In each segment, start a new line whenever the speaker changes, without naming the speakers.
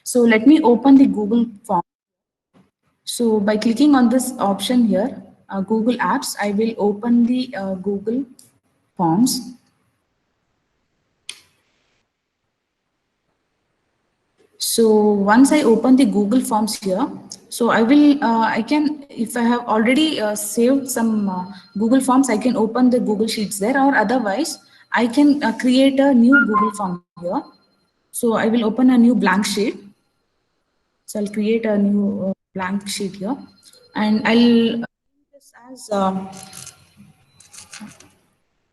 So let me open the Google form. So by clicking on this option here, Google Apps, I will open the Google Forms. So once I open the Google Forms here, so I can, if I have already saved some Google Forms, I can open the Google Sheets there, or otherwise I can create a new Google Form here. So I will open a new blank sheet. So I'll create a new blank sheet here, and I'll this as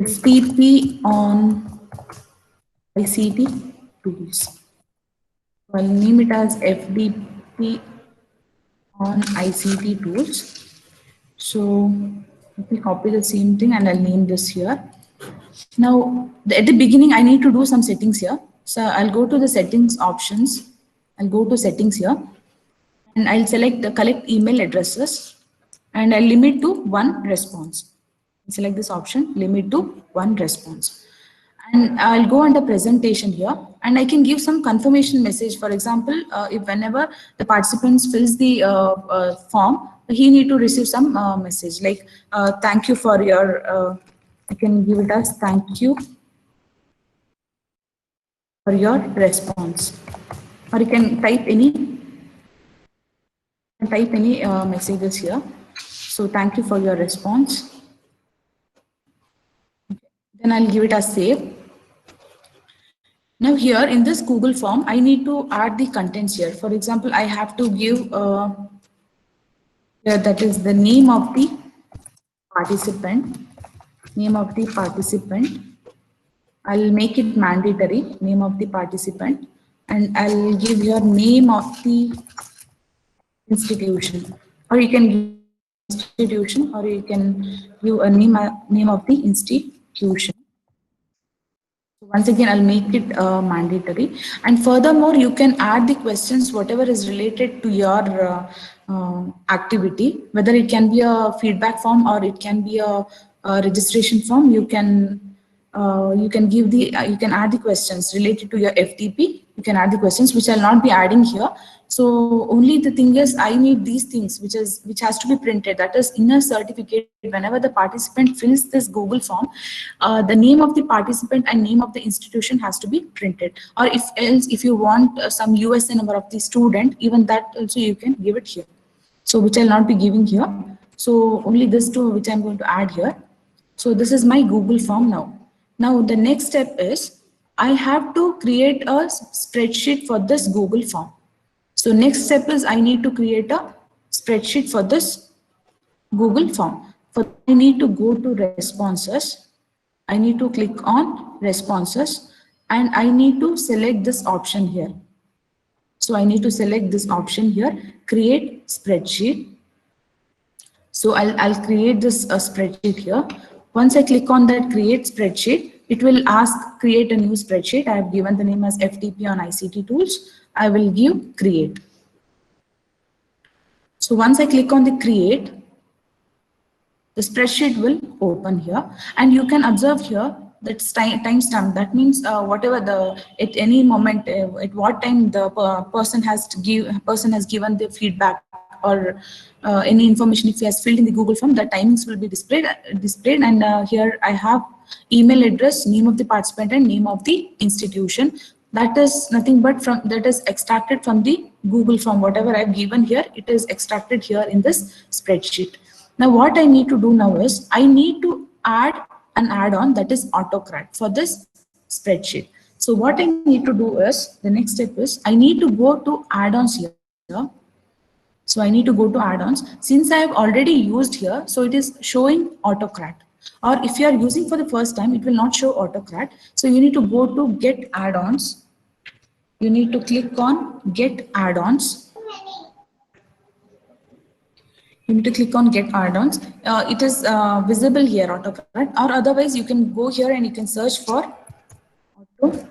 SPP on ICT tools. So I'll name it as FDP on ICT tools. So let me copy the same thing and I'll name this here. Now, at the beginning, I need to do some settings here. So I'll go to the settings options. I'll go to settings here and I'll select the collect email addresses and I'll limit to one response. Select this option, limit to one response. And I'll go under presentation here and I can give some confirmation message. For example, if whenever the participants fills the form, he need to receive some message like, thank you for your, I can give it as thank you for your response. Or you can type any messages here. So thank you for your response. Then I'll give it as save. Now here in this Google form, I need to add the contents here. For example, I have to give that is the name of the participant. Name of the participant. I'll make it mandatory. Name of the participant, and I'll give your name of the institution, or you can give institution, or you can give a name of the institution. Once again, I'll make it mandatory. And furthermore, you can add the questions, whatever is related to your activity, whether it can be a feedback form or it can be a registration form. You can give the you can add the questions related to your FTP. You can add the questions, which I'll not be adding here. So only the thing is, I need these things, which has to be printed. That is in a certificate. Whenever the participant fills this Google form, the name of the participant and name of the institution has to be printed. Or if else, if you want some USA number of the student, even that also you can give it here. So which I'll not be giving here. So only this two which I'm going to add here. So this is my Google form now. Now the next step is I have to create a spreadsheet for this Google form. So next step is I need to create a spreadsheet for this Google form. For I need to go to responses. I need to click on responses and I need to select this option here. So I need to select this option here, create spreadsheet. So I'll create this spreadsheet here. Once I click on that create spreadsheet, it will ask create a new spreadsheet. I have given the name as FTP on ICT tools. I will give create. So once I click on the create, the spreadsheet will open here and you can observe here that's timestamp. That means whatever the at any moment at what time the person has given the feedback or any information if he has filled in the Google form, the timings will be displayed and here I have email address, name of the participant and name of the institution. That is nothing but that is extracted from the Google form. Whatever I've given here, it is extracted here in this spreadsheet. Now what I need to do now is I need to add an add-on that is AutoCAD for this spreadsheet. So what I need to do is, the next step is I need to go to add-ons here. So I need to go to add-ons. Since I have already used here, so it is showing AutoCAD. Or if you are using for the first time, it will not show AutoCAD. So you need to go to get add-ons. You need to click on get add-ons. You need to click on get add-ons. It is visible here, AutoCAD, or otherwise you can go here and you can search for AutoCAD.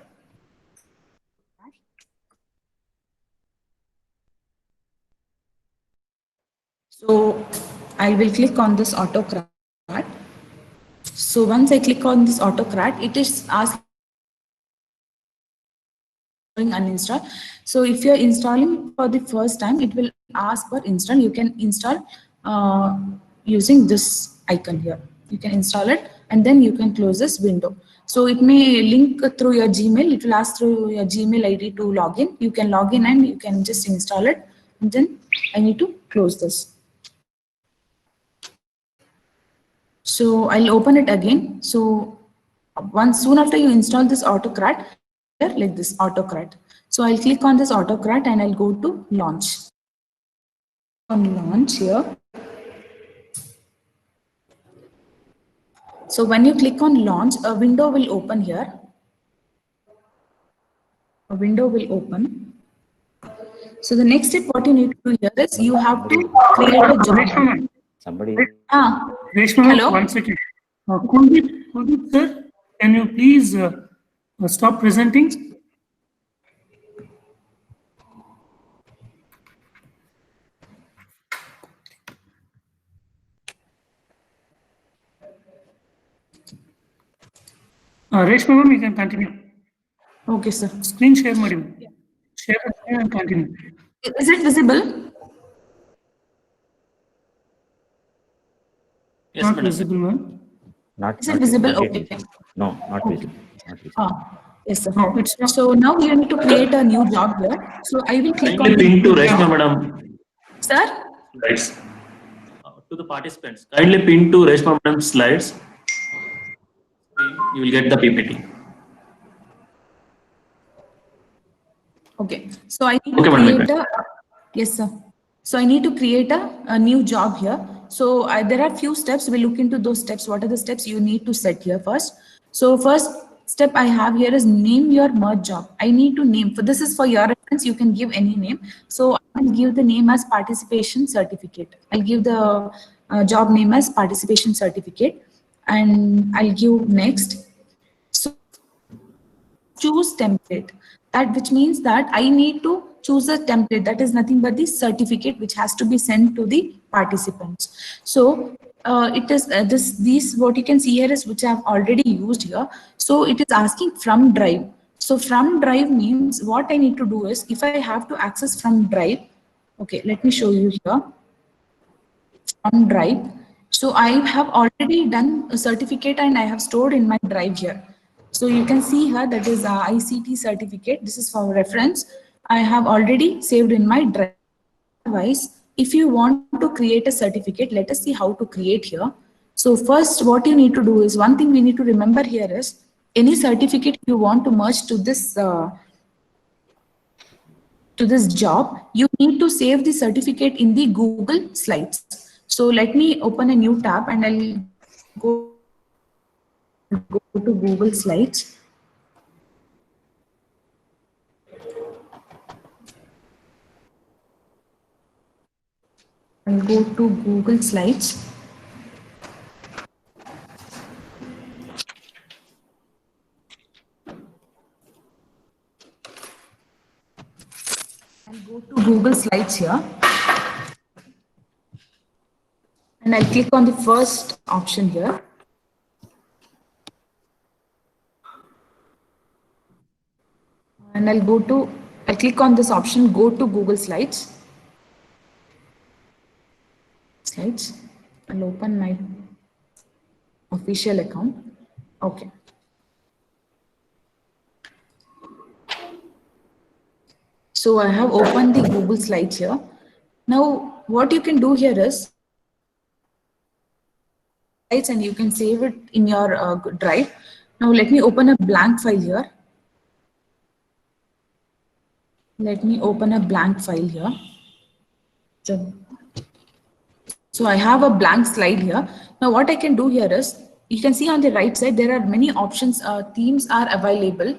So I will click on this AutoCAD. So once I click on this AutoCAD, it is asking uninstall. So if you're installing for the first time, it will ask for install. You can install using this icon here. You can install it and then you can close this window. So it may link through your Gmail. It will ask through your Gmail ID to log in. You can log in and you can just install it. And then I need to close this. So I'll open it again. So once soon after you install this AutoCAD, here like this AutoCAD. So I'll click on this AutoCAD and I'll go to launch. On launch here. So when you click on launch, a window will open here. A window will open. So the next step, what you need to do here is you have to create a job.
Somebody.
Reshma,
Hello?
1 second. Kuldeep, sir, can you please stop presenting? Reshma, ma'am, you can continue.
Okay, sir.
Screen share module. Share the screen and continue.
Is it visible?
Yes, not visible, ma'am.
Not,
Is it visible?
not yet
Okay.
visible. No, not visible. Not visible.
Yes, sir.
No, it's not.
So now you need to create a new job here. So I will click
Kindly
on
ping to
the
Reshma
job.
madam
Sir?
slides. To the participants, kindly ping to Reshma madam slides. You will get the PPT.
Okay. So I need to
Okay, madam.
create a, yes, sir. So I need to create a new job here. So there are few steps. We'll look into those steps. What are the steps you need to set here first? So first step I have here is name your merge job. I need to name, for this is for your reference, you can give any name. So I'll give the name as participation certificate. I'll give the job name as participation certificate and I'll give next. So choose template, that which means that I need to choose a template that is nothing but the certificate which has to be sent to the participants. So it is these what you can see here is which I have already used here. So it is asking from drive. So from drive means what I need to do is if I have to access from drive, okay, let me show you here from drive. So I have already done a certificate and I have stored in my drive here. So you can see here that is ICT certificate. This is for reference. I have already saved in my drive. Otherwise, if you want to create a certificate, let us see how to create here. So first what you need to do is, one thing we need to remember here is any certificate you want to merge to this job, you need to save the certificate in the Google Slides. So let me open a new tab and I'll go to Google Slides. I'll go to Google Slides. I'll go to Google Slides here. And I'll click on the first option here. And I'll click on this option, go to Google Slides. I'll open my official account. Okay. So I have opened the Google Slides here. Now, what you can do here is, and you can save it in your drive. Now, let me open a blank file here. Let me open a blank file here. So I have a blank slide here. Now, what I can do here is, you can see on the right side, there are many options, themes are available.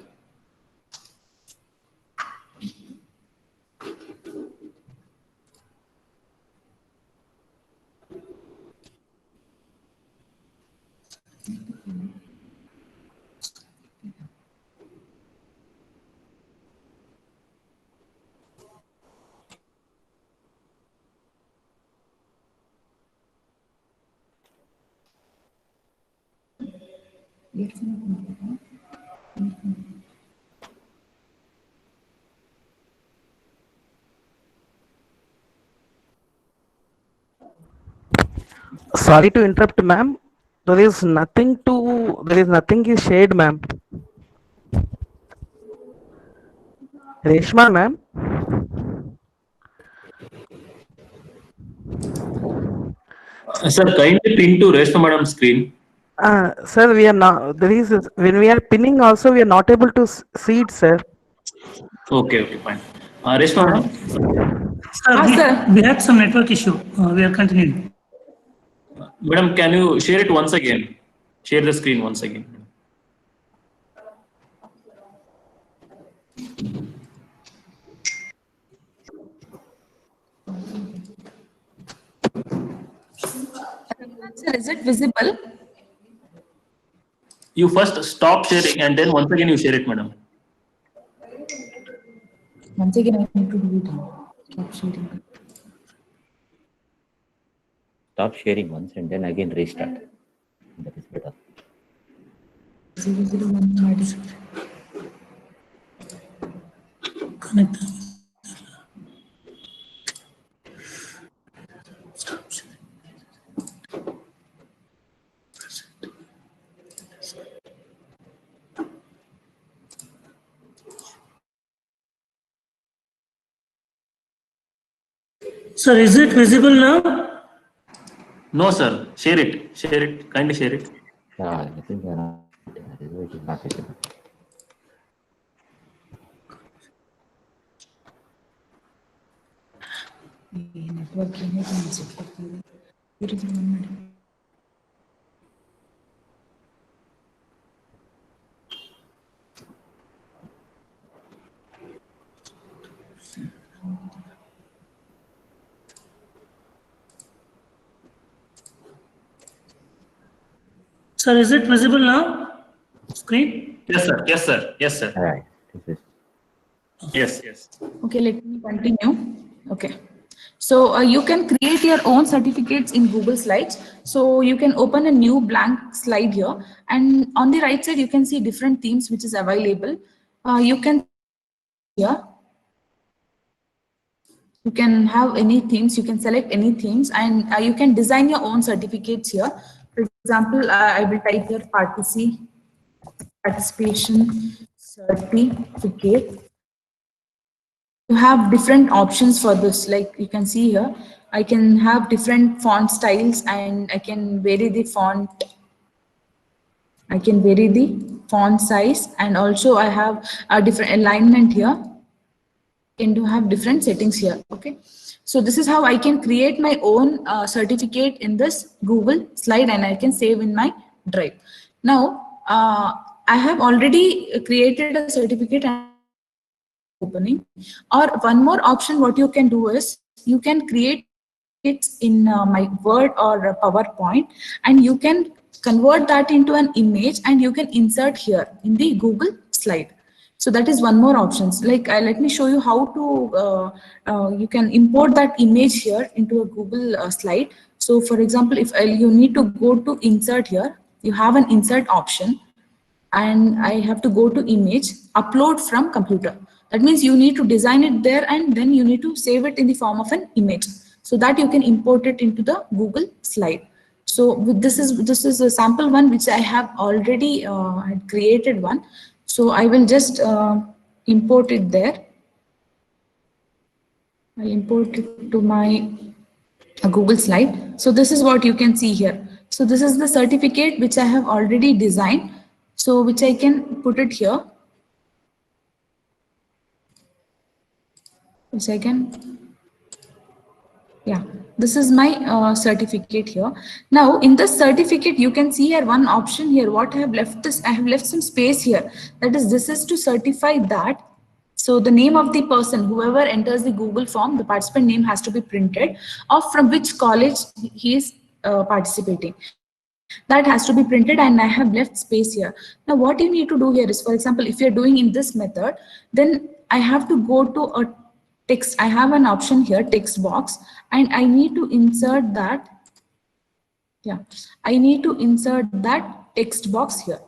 Sorry to interrupt, ma'am. There is nothing is shared, ma'am. Reshma, ma'am.
Sir, kindly pin to Reshma Madam screen.
Sir, we are not, when we are pinning also, we are not able to see it, sir.
Okay, okay, fine. Reshma Madam.
Sir,
sir.
we had some network issue. We are continuing.
Madam, can you share it once again? Share the screen once again.
Sir, is it visible?
You first stop sharing and then once again you share it, madam.
Once again, I need to do it. Stop sharing.
Stop sharing once and then again restart. That is better.
001
Connect. Sir, is it visible now?
No, sir. Share it. Share it. Kindly share it.
Yeah, I think they are not, it is not visible.
network
Sir, is it visible now? Screen?
Yes, sir. Yes, sir. Yes, sir.
All right. This is
Yes, yes.
Okay, let me continue. Okay. So you can create your own certificates in Google Slides. So you can open a new blank slide here, and on the right side, you can see different themes which is available. You can here. You can have any themes, you can select any themes, and you can design your own certificates here. For example, I will type here participation certificate. You have different options for this, like you can see here. I can have different font styles and I can vary the font. I can vary the font size, and also I have a different alignment here. Can do have different settings here. Okay, so this is how I can create my own certificate in this Google slide, and I can save in my drive. Now I have already created a certificate and opening, or one more option what you can do is you can create it in my Word or PowerPoint, and you can convert that into an image and you can insert here in the Google slide. So that is one more options. Like let me show you how to you can import that image here into a Google slide. So for example, if you need to go to insert here, you have an insert option, and I have to go to image, upload from computer. That means you need to design it there and then you need to save it in the form of an image so that you can import it into the Google slide. So this is a sample one which I have already had created one. So I will just import it there. I import it to my Google slide. So this is what you can see here. So this is the certificate which I have already designed. So which I can put it here. A second. Yeah, this is my certificate here. Now in this certificate, you can see here one option here. What I have left is I have left some space here. That is, this is to certify that. So the name of the person, whoever enters the Google form, the participant name has to be printed, or from which college he is participating. That has to be printed, and I have left space here. Now what you need to do here is, for example, if you're doing in this method, then I have to go to a text. I have an option here, text box, and I need to insert that. Yeah, I need to insert that text box here.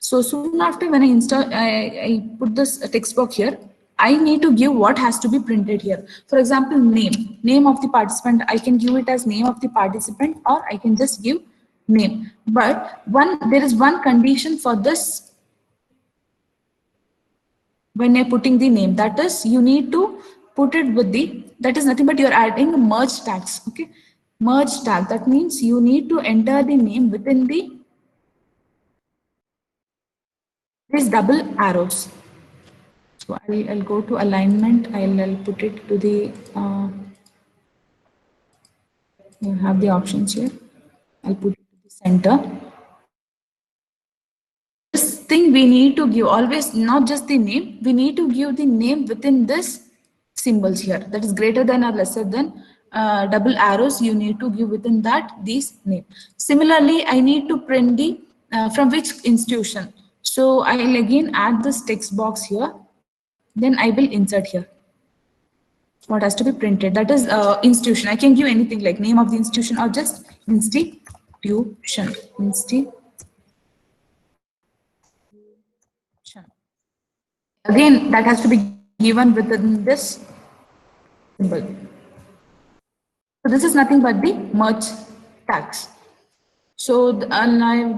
So soon after when I put this text box here, I need to give what has to be printed here. For example, name of the participant, I can give it as name of the participant, or I can just give name. But there is one condition for this when you're putting the name, that is you need to put it with that is nothing but you're adding a merge tags. Okay, merge tag, that means you need to enter the name within these double arrows. So I'll go to alignment, I'll put it to the you have the options here. I'll put it to the center. This thing we need to give always, not just the name, we need to give the name within this symbols here, that is greater than or lesser than double arrows, you need to give within that these name. Similarly, I need to print the from which institution. So I'll again add this text box here, then I will insert here what has to be printed, that is institution. I can give anything like name of the institution or just institution. Again, that has to be given within this symbol. So this is nothing but the merge tags. So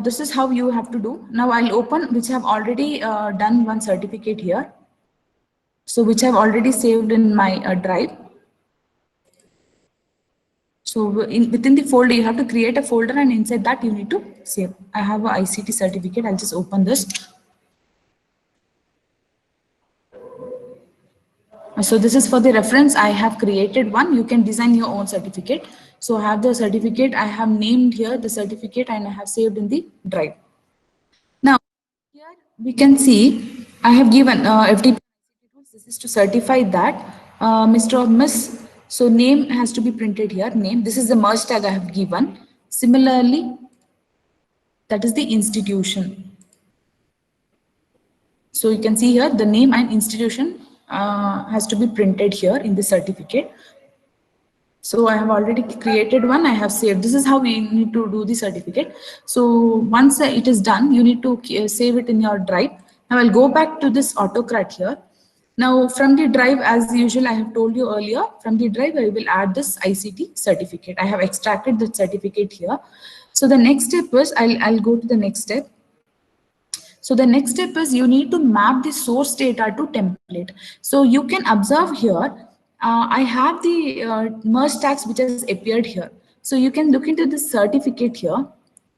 this is how you have to do. Now I'll open, which I have already done one certificate here. So which I've already saved in my drive. So within the folder, you have to create a folder, and inside that you need to save. I have a ICT certificate. I'll just open this. So this is for the reference. I have created one. You can design your own certificate. So I have the certificate. I have named here the certificate, and I have saved in the drive. Now here we can see I have given FTP. This is to certify that Mr. or Miss. So name has to be printed here. Name. This is the merge tag I have given. Similarly, that is the institution. So you can see here the name and institution has to be printed here in the certificate. So I have already created one. I have saved. This is how we need to do the certificate. So once it is done, you need to save it in your drive. Now I'll go back to this AutoCAD here. Now from the drive, as usual, I have told you earlier, from the drive, I will add this ICT certificate. I have extracted the certificate here. So the next step is, I'll go to the next step. So the next step is you need to map the source data to template. So you can observe here, I have the merge tags which has appeared here. So you can look into this certificate here.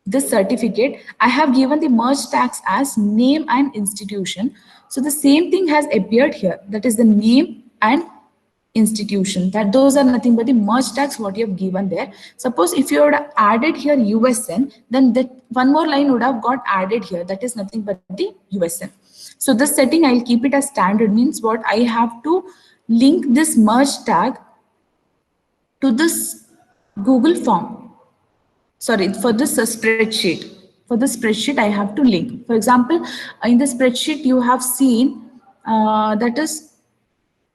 This certificate, I have given the merge tags as name and institution. So the same thing has appeared here, that is the name and institution, that those are nothing but the merge tags what you have given there. Suppose if you had added here USN, then that one more line would have got added here, that is nothing but the USN. So this setting I'll keep it as standard, means what I have to link this merge tag to this Google form. Sorry, for this spreadsheet. For the spreadsheet, I have to link. For example, in the spreadsheet, you have seen that is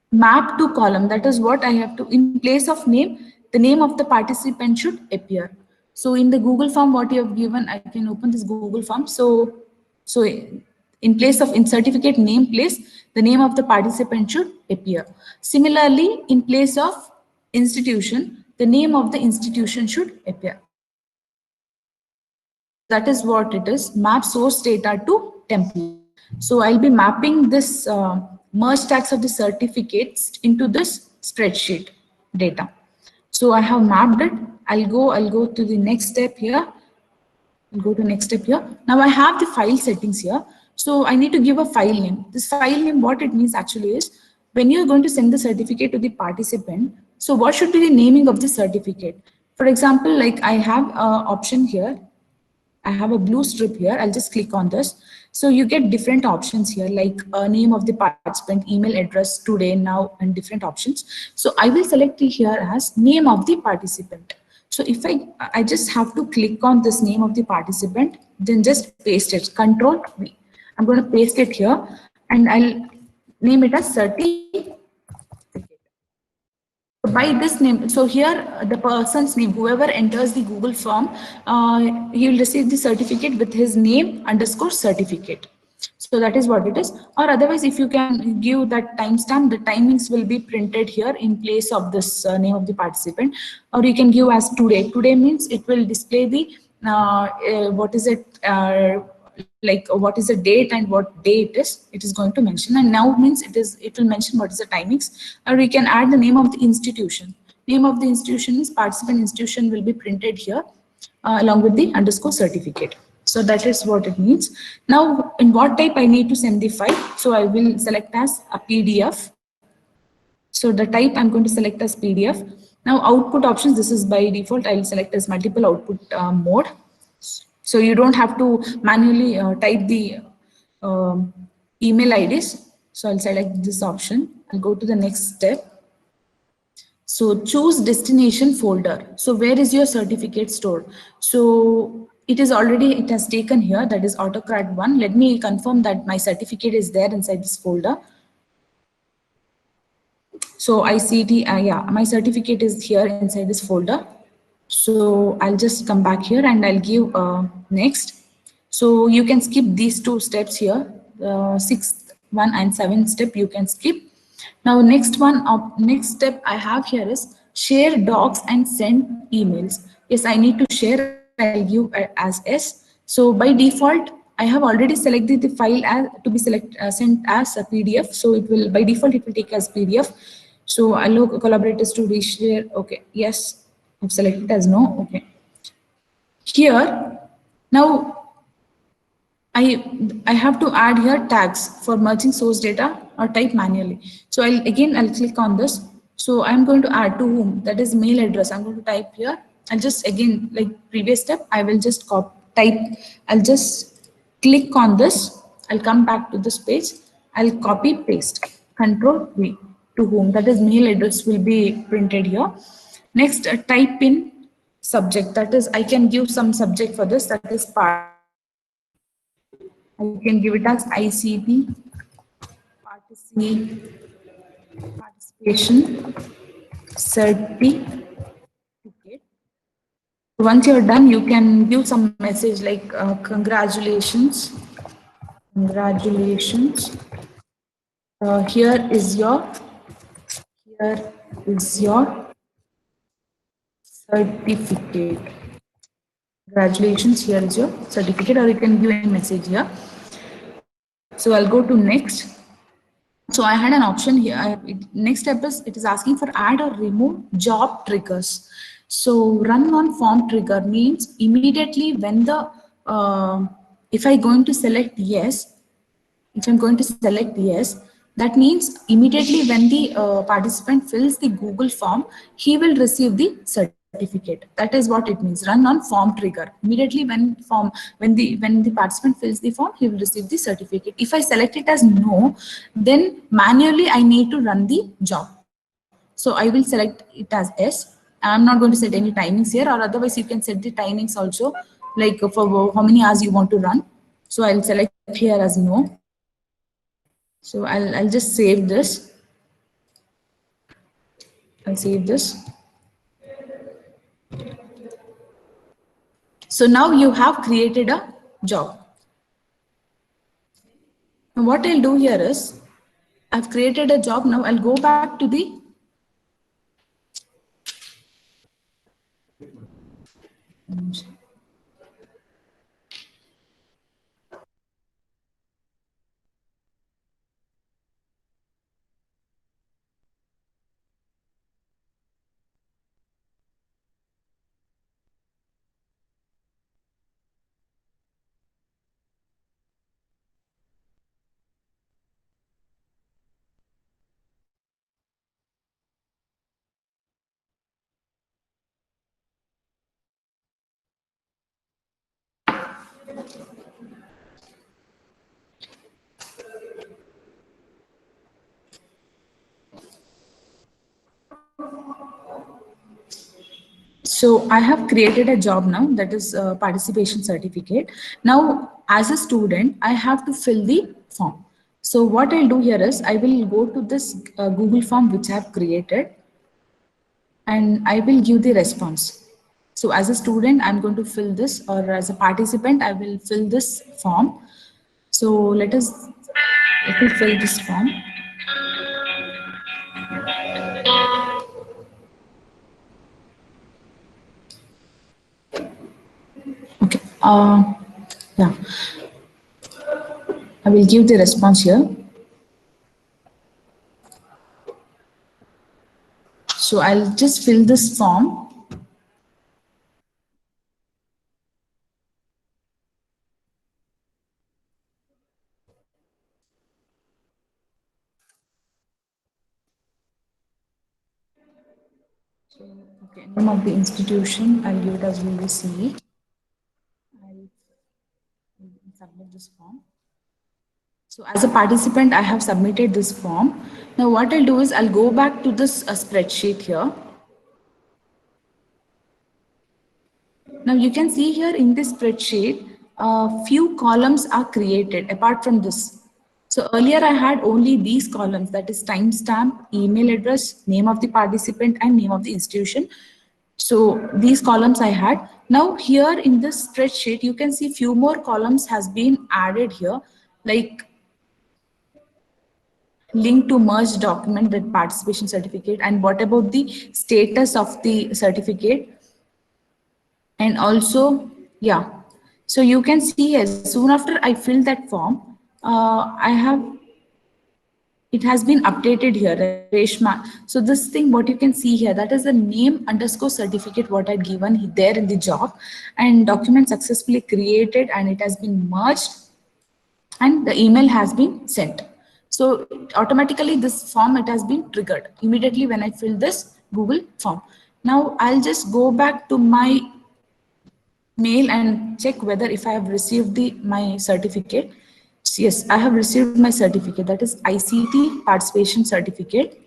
map to column. That is what I have to, in place of name, the name of the participant should appear. So in the Google form, what you have given, I can open this Google form. So in place of in certificate name place, the name of the participant should appear. Similarly, in place of institution, the name of the institution should appear. That is what it is, map source data to template. So I'll be mapping this merge tags of the certificates into this spreadsheet data. So I have mapped it. I'll go to the next step here. I'll go to the next step here. Now I have the file settings here. So I need to give a file name. This file name, what it means actually is, when you're going to send the certificate to the participant, so what should be the naming of the certificate? For example, like I have an option here. I have a blue strip here. I'll just click on this. So you get different options here, like name of the participant, email address, today, now, and different options. So I will select it here as name of the participant. So if I just have to click on this name of the participant, then just paste it, Control V. I'm going to paste it here and I'll name it as certificate. By this name, so here the person's name, whoever enters the Google form, he will receive the certificate with his name _ certificate. So that is what it is. Or otherwise, if you can give that timestamp, the timings will be printed here in place of this name of the participant. Or you can give as today. Today means it will display the what is it, like what is the date and what day it is. It is going to mention. And now means it will mention what is the timings. Or we can add the name of the institution. Name of the institution is participant institution will be printed here along with the underscore certificate. So that is what it means. Now, in what type I need to send the file? So I will select as a PDF. So the type I'm going to select as PDF. Now output options, this is by default, I will select as multiple output mode. So you don't have to manually type the email IDs. So I'll select this option. I'll go to the next step. So choose destination folder. So where is your certificate stored? So it has taken here, that is AutoCAD 1. Let me confirm that my certificate is there inside this folder. So ICT, yeah, my certificate is here inside this folder. So I'll just come back here and I'll give next. So you can skip these two steps here, the 6th one and 7th step you can skip. Now next step I have here is share docs and send emails. Yes, I need to share, I'll give as S. So by default, I have already selected the file as to be sent as a PDF. So it will, by default, it will take as PDF. So allow collaborators to reshare. Okay, yes, I've selected as no. Okay. Here, now I have to add here tags for merging source data or type manually. So I'll click on this. So I'm going to add to whom, that is mail address. I'm going to type here. I'll just again, like previous step, I will just I'll just click on this. I'll come back to this page. I'll copy paste, Control V, to whom, that is mail address will be printed here. Next, type in subject, that is I can give some subject for this, that is part. I can give it as ICT participation certificate. Once you're done, you can give some message like congratulations. Here is your certificate. Congratulations, here is your certificate, or you can give a message here. So I'll go to next. So I had an option here. Next step is, it is asking for add or remove job triggers. So run on form trigger means immediately when the, if I'm going to select yes, that means immediately when the participant fills the Google form, he will receive the certificate. That is what it means. Run on form trigger. Immediately when the participant fills the form, he will receive the certificate. If I select it as no, then manually I need to run the job. So I will select it as yes. I'm not going to set any timings here, or otherwise you can set the timings also, like for how many hours you want to run. So I'll select here as no. So I'll just save this. I'll save this. So now you have created a job. Now what I'll do here is, I've created a job. Now I'll go back to the So I have created a job now, that is a participation certificate. Now, as a student, I have to fill the form. So what I'll do here is, I will go to this Google form which I have created, and I will give the response. So as a student, I'm going to fill this, or as a participant, I will fill this form. So let me fill this form. Okay. Yeah. I will give the response here. So I'll just fill this form. So, okay, name of the institution, I'll give it as VVCE. I'll submit this form. So as a participant, I have submitted this form. Now what I'll do is I'll go back to this spreadsheet here. Now you can see here in this spreadsheet, few columns are created apart from this. So earlier I had only these columns, that is timestamp, email address, name of the participant and name of the institution. So these columns I had. Now here in this spreadsheet, you can see few more columns has been added here, like link to merge document, that participation certificate, and what about the status of the certificate. And also, yeah, so you can see as soon after I fill that form, it has been updated here, Reshma. So this thing, what you can see here, that is the name underscore certificate what I'd given there in the job, and document successfully created and it has been merged and the email has been sent. So automatically this form, it has been triggered immediately when I fill this Google form. Now I'll just go back to my mail and check whether if I have received my certificate. Yes, I have received my certificate, that is ICT participation certificate.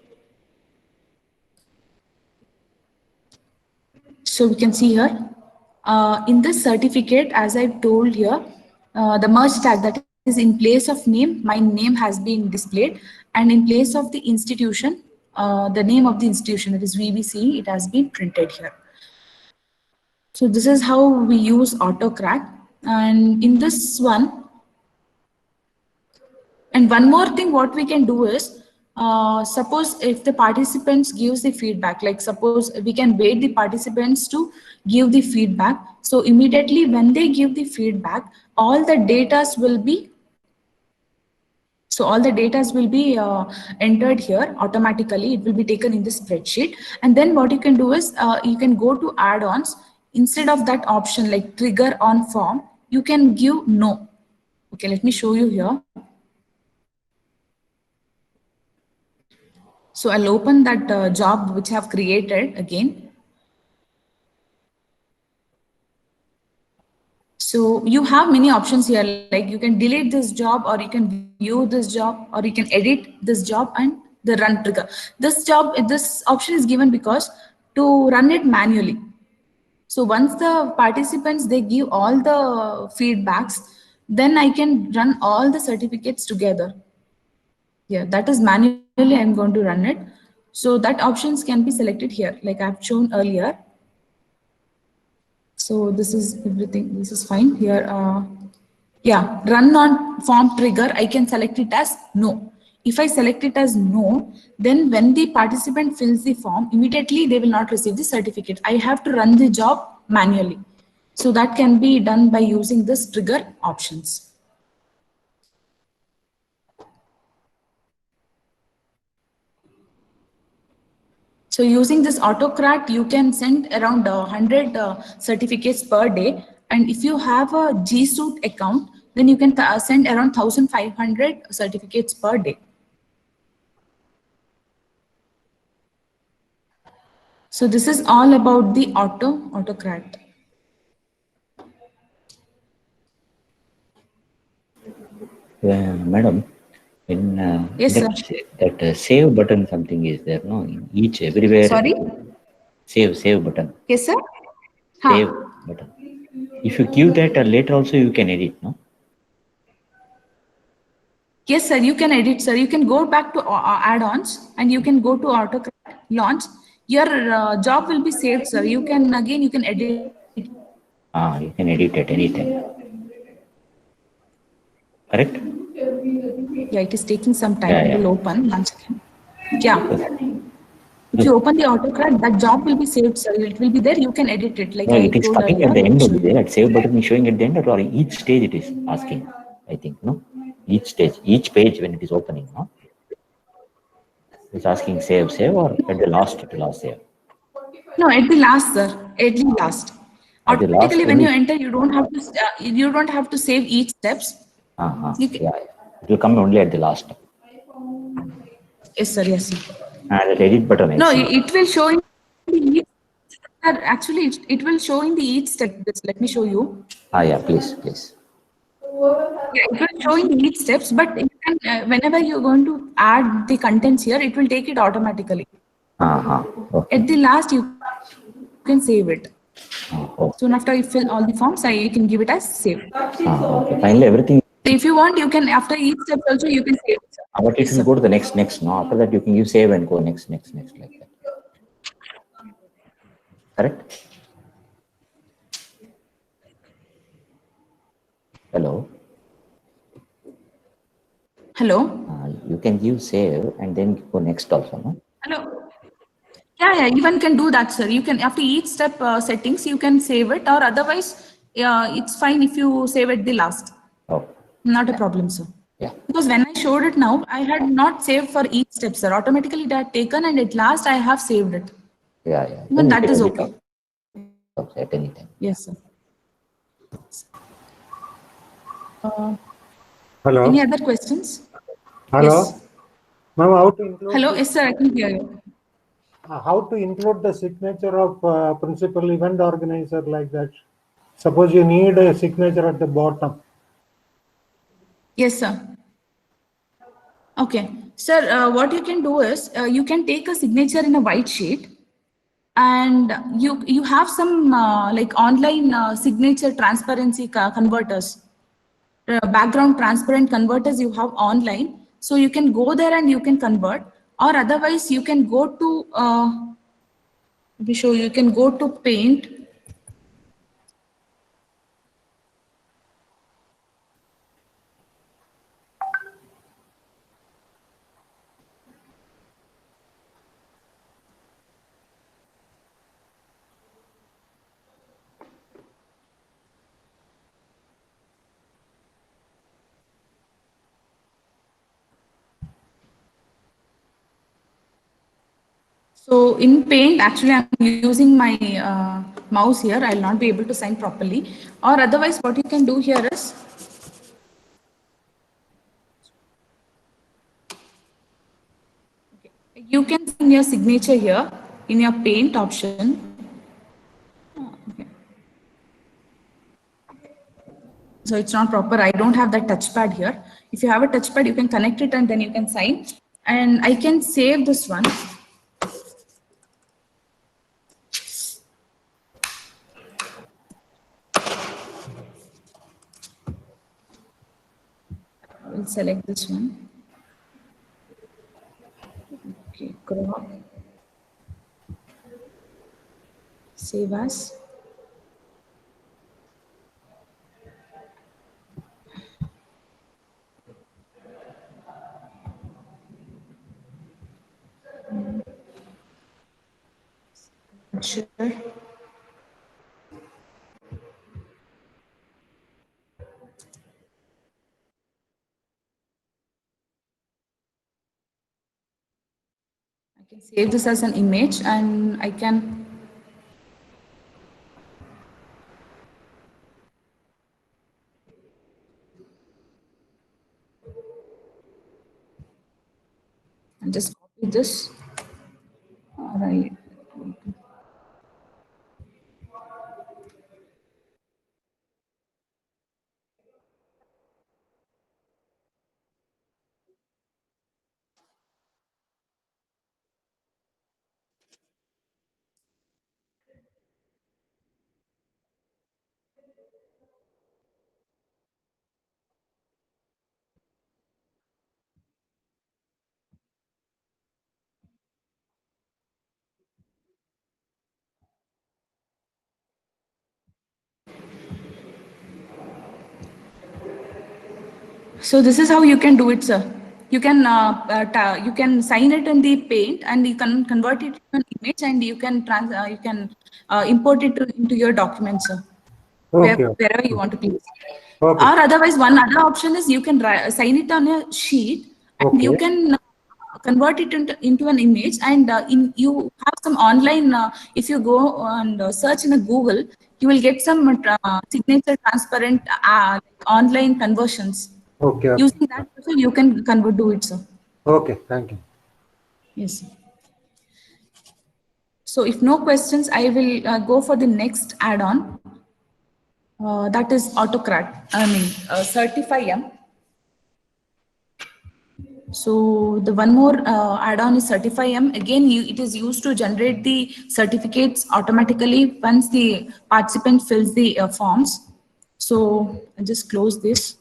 So we can see here, in this certificate, as I told here, the merge tag, that is in place of name, my name has been displayed, and in place of the institution, the name of the institution, that is VVCE, it has been printed here. So this is how we use AutoCrack. And in this one, and one more thing what we can do is, suppose if the participants gives the feedback, like suppose we can wait the participants to give the feedback. So immediately when they give the feedback, all the datas will be, entered here automatically. It will be taken in the spreadsheet. And then what you can do is, you can go to add-ons. Instead of that option like trigger on form, you can give no. Okay, let me show you here. So I'll open that job which I have created again. So you have many options here, like you can delete this job, or you can view this job, or you can edit this job and the run trigger. This option is given because to run it manually. So once the participants, they give all the feedbacks, then I can run all the certificates together. Yeah, that is manually I'm going to run it. So that options can be selected here, like I've shown earlier. So this is everything. This is fine here. Yeah, run on form trigger, I can select it as no. If I select it as no, then when the participant fills the form, immediately they will not receive the certificate. I have to run the job manually. So that can be done by using this trigger options. So using this AutoCrack, you can send around 100 certificates per day. And if you have a G Suite account, then you can send around 1,500 certificates per day. So this is all about the AutoCrack.
Madam, in
Yes,
that save button something is there, no? In everywhere.
Sorry?
Save button.
Yes, sir.
Save button. If you give that, later also you can edit, no?
Yes, sir, you can edit, sir. You can go back to add-ons and you can go to AutoCrack, launch. Your job will be saved, sir. You can edit.
You can edit at any time. correct?
Yeah, it is taking some time.
Yeah,
It will
yeah.
open once again. Yeah. If you open the AutoCAD, that job will be saved, sir. It will be there. You can edit it. Like
No,
I
it is
told
coming
earlier,
at the
I will
end
show
only.
you.
That save button is showing at the end, or in each stage it is asking. I think no, each stage, each page when it is opening, no, it's asking save, or at the last save.
No, at the last, sir. At the last.
At the last,
Automatically, when you enter, you don't have to save each steps. You can,
yeah, it will come only at the last.
yes, sir. Yes, sir.
And the edit button, I
No,
see.
it will show in the each, sir, actually, it will show in the each step. This, let me show you.
Yeah, please.
Yeah, it will show in the each steps, but you can, whenever you're going to add the contents here, it will take it automatically.
Okay.
At the last, you can save it.
Oh,
Soon after you fill all the forms, I can give it as save.
okay. Finally, everything.
So if you want, you can, after each step also, you can save it, sir.
But it
Yes,
will
sir.
go to the next. No, after that you can use save and go next like that. Correct? Hello.
Hello?
You can give save and then go next also, no?
Hello? Yeah, even can do that, sir. You can, after each step settings, you can save it, or otherwise, it's fine if you save at the last.
Oh,
Not a problem, sir.
yeah.
Because when I showed it now, I had not saved for each step, sir. Automatically it had taken, and at last I have saved it.
Yeah.
Even
Then you
that
can
is
edit
okay.
also at any time.
Yes, sir.
Hello.
Any other questions?
Hello.
Yes.
Ma'am, how to include
Hello, yes, sir, I can hear you.
how to include the signature of principal event organizer like that? Suppose you need a signature at the bottom.
Yes, sir. Okay. Sir, what you can do is you can take a signature in a white sheet, and you have some like online signature transparency converters, background transparent converters you have online. So you can go there and you can convert, or otherwise you can go to, let me show you, you can go to Paint. So in Paint, actually, I'm using my mouse here. I'll not be able to sign properly. Or otherwise, what you can do here is, you can sign your signature here in your Paint option. Okay. So it's not proper. I don't have that touchpad here. If you have a touchpad, you can connect it and then you can sign. And I can save this one. I will select this one. Okay, crop. Save as. Sure. I can save this as an image and I can just copy this. All right. So this is how you can do it, sir. You can sign it in the Paint, and you can convert it to an image, and you can import it into your document, sir.
Okay.
Wherever you want to place.
Okay.
Or otherwise, one other option is you can sign it on a sheet, and you
Okay.
can convert it into an image, and you have some online. If you go and search in a Google, you will get some signature transparent online conversions.
Okay.
Using that, also you can do it, sir.
Okay. Thank you.
Yes. So if no questions, I will go for the next add-on. That is Certify-M. So the one more add-on is Certify-M. Again, it is used to generate the certificates automatically once the participant fills the forms. So I'll just close this.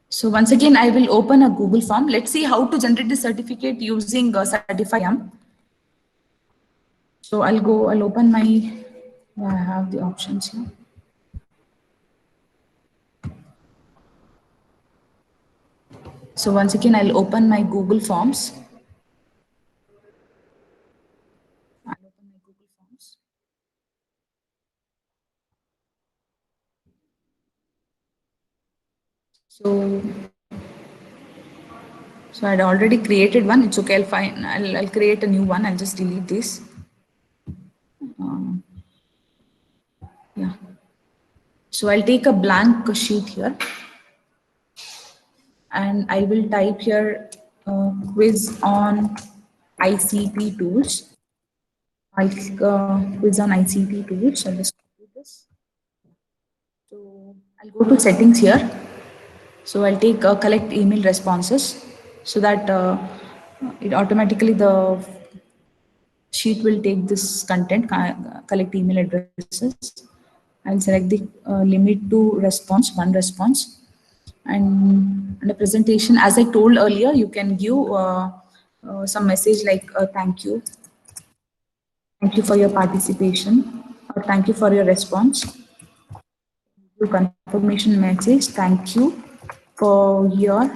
So once again, I will open a Google form. Let's see how to generate the certificate using Certify-M. So I'll open my, I have the options here. So once again, I'll open my Google Forms. I'll open my Google Forms. So I'd already created one. It's okay. I'll create a new one. I'll just delete this. Yeah. So I'll take a blank sheet here, and I will type here quiz on ICT tools. I'll click quiz on ICT tools. I'll just copy this. So I'll go to settings here. So I'll take collect email responses, so that it automatically the sheet will take this content, collect email addresses. I'll select the limit to response, one response. And the presentation, as I told earlier, you can give some message like thank you for your participation, or thank you for your response. Confirmation message, thank you for your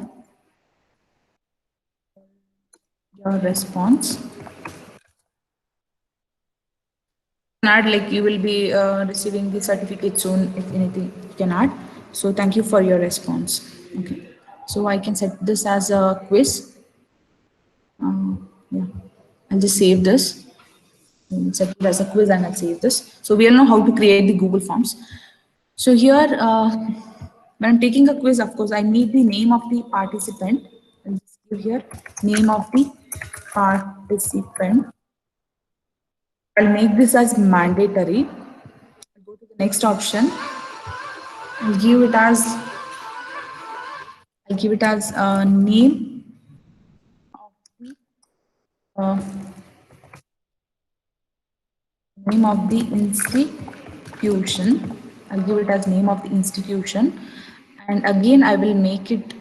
response. Add, like, you will be receiving the certificate soon, if anything you can add. So thank you for your response. Okay, so I can set this as a quiz. Yeah, I'll just save this. I'll set it as a quiz, and I'll save this. So we'll know how to create the Google Forms. So here, when I'm taking a quiz, of course, I need the name of the participant. I'll just give here name of the participant. I'll make this as mandatory. I'll go to the next option. I'll give it as name of the institution. I'll give it as name of the institution, and again I will make it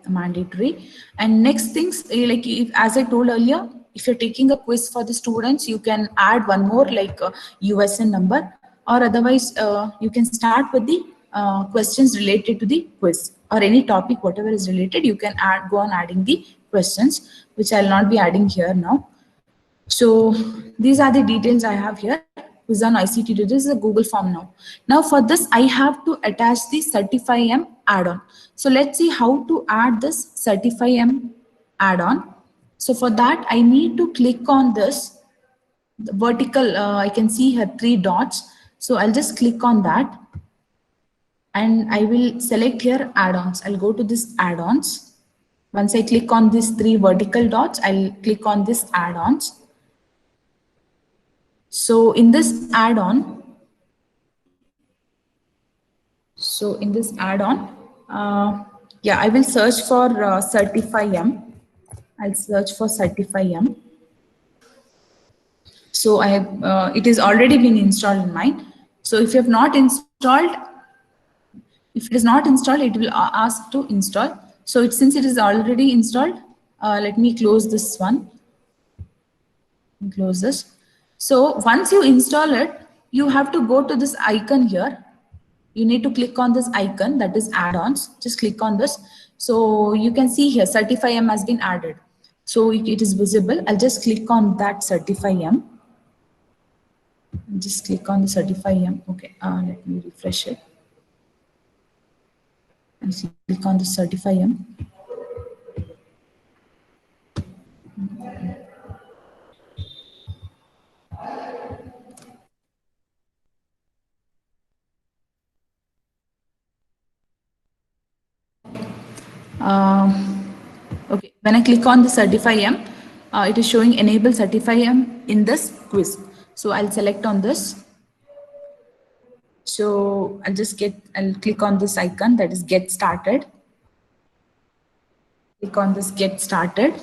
mandatory. And next things, like, as I told earlier, if you're taking a quiz for the students, you can add one more, like USN number, or otherwise you can start with the questions related to the quiz, or any topic, whatever is related, you can go on adding the questions, which I'll not be adding here now. So these are the details I have here. Quiz on ICT. This is a Google form now. Now for this, I have to attach the Certify-M add-on. So let's see how to add this Certify-M add-on. So for that, I need to click on this the vertical. I can see here 3 dots. So I'll just click on that, and I will select here add-ons. I'll go to this add-ons. Once I click on these 3 vertical dots, I'll click on this add-ons. So in this add-on, yeah, I will search for Certify-M. I'll search for Certify-M. So it is already been installed in mine. So if you have not installed, if it is not installed, it will ask to install. So since it is already installed, Let me close this one. Close this. So once you install it, you have to go to this icon here. You need to click on this icon, that is add-ons. Just click on this. So you can see here Certify-M has been added. So it is visible. I'll just click on that Certify-M. Just click on the Certify-M. Okay, let me refresh it. And click on the Certify-M. Okay, when I click on the Certify-M, it is showing enable Certify-M in this quiz. So I'll select on this. So I'll click on this icon, that is get started. Click on this get started.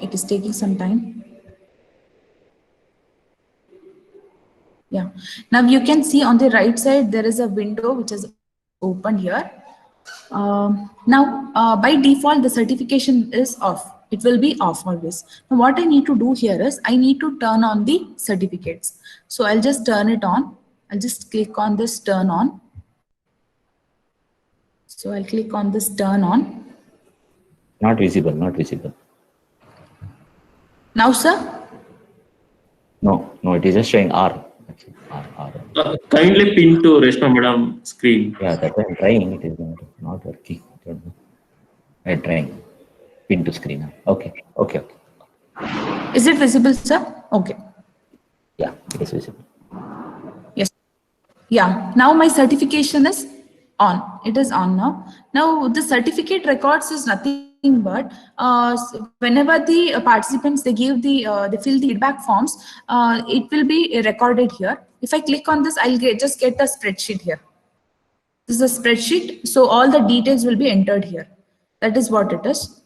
It is taking some time. Yeah. Now you can see on the right side, there is a window which is open here. Now, by default, the certification is off. It will be off always. Now, what I need to do here is I need to turn on the certificates. So I'll just turn it on. I'll just click on this turn on. So I'll click on this turn on.
Not visible, not visible.
Now, sir?
No, it is just showing R. R.
Kindly pin to Reshma Madam screen.
Yeah, that I'm trying. It is not working. I'm trying. Pin to screen. Okay.
Is it visible, sir? Okay.
Yeah, it is visible.
Yes. Yeah. Now my certification is on. It is on now. Now the certificate records is nothing but whenever the participants they fill the feedback forms, it will be recorded here. If I click on this, I'll just get a spreadsheet here. This is a spreadsheet, so all the details will be entered here. That is what it is.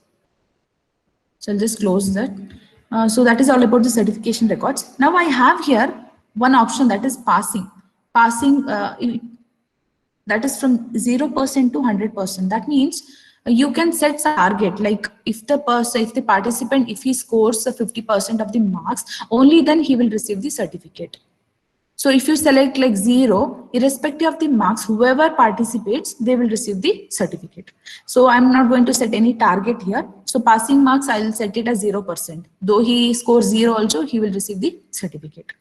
So I'll just close that. So that is all about the certification records. Now I have here one option, that is passing. Passing, that is from 0% to 100%. That means you can set a target, like if the participant, if he scores 50% of the marks, only then he will receive the certificate. So if you select like 0, irrespective of the marks, whoever participates, they will receive the certificate. So I'm not going to set any target here. So passing marks, I will set it as 0%. Though he scores 0 also, he will receive the certificate.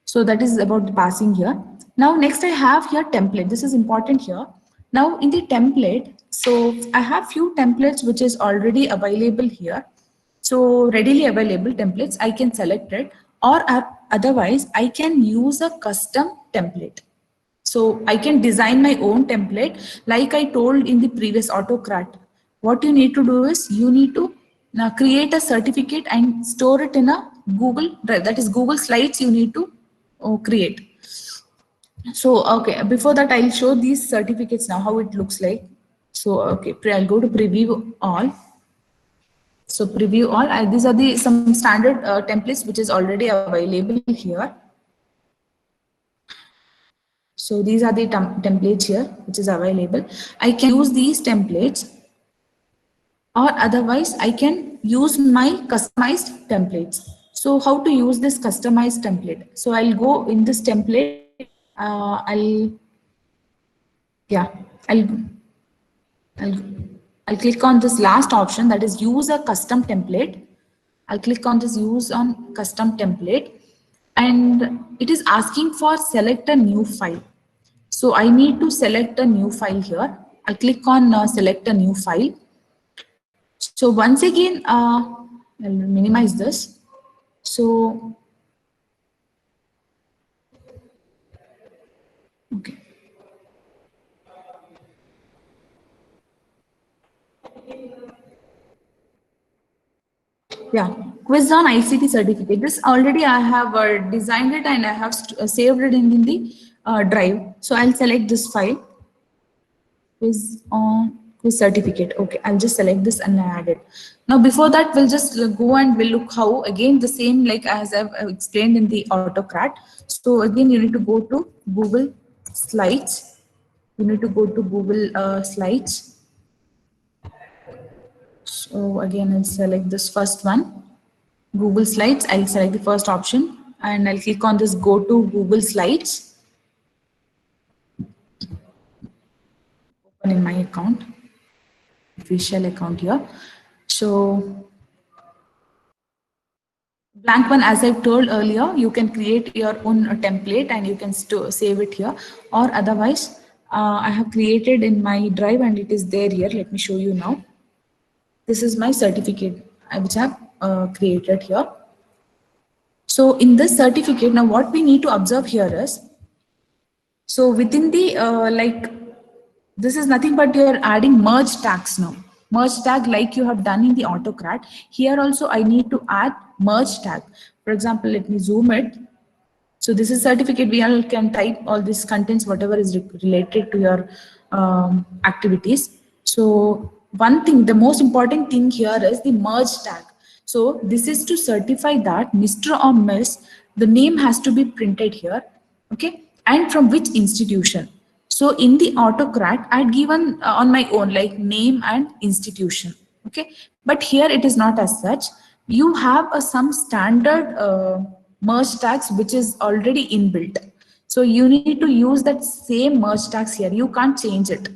So that is about the passing here. Now next I have here template. This is important here. Now in the template, so I have few templates which is already available here. So readily available templates, I can select it, or otherwise I can use a custom template. So I can design my own template like I told in the previous autocrat. What you need to do is you need to create a certificate and store it in a Google Drive. That is Google Slides you need to create. So, okay, before that I'll show these certificates now, how it looks like. So, okay, I'll go to preview all. So preview all, these are some standard templates which is already available here. So these are the templates here which is available. I can use these templates, or otherwise I can use my customized templates. So how to use this customized template? So I'll go in this template. I'll click on this last option, that is use a custom template. I'll click on this use on custom template, and it is asking for select a new file. So I need to select a new file here. I'll click on select a new file. So once again, I'll minimize this. So, okay. Yeah, quiz on ICT certificate. This already I have designed it and I have saved it in the drive. So I'll select this file, quiz on This certificate. Okay, I'll just select this and add it. Now before that, we'll just go and we'll look how, again the same like as I've explained in the AutoCAD. So again, you need to go to Google Slides. You need to go to Google Slides. So again, I'll select this first one, Google Slides. I'll select the first option and I'll click on this go to Google Slides. Open in my account, official account here. So blank one, as I told earlier, you can create your own template and you can save it here, or otherwise I have created in my drive and it is there here. Let me show you now. This is my certificate which I have created here. So in this certificate, now what we need to observe here is, so within the this is nothing but you're adding merge tags now. Merge tag like you have done in the AutoCAD. Here also I need to add merge tag. For example, let me zoom it. So this is certificate. We all can type all these contents, whatever is related to your activities. So one thing, the most important thing here is the merge tag. So this is to certify that Mr. or Miss, the name has to be printed here, okay, and from which institution. So in the AutoCAD, I had given on my own like name and institution, okay, but here it is not as such. You have some standard merge tags which is already inbuilt. So you need to use that same merge tags here. You can't change it.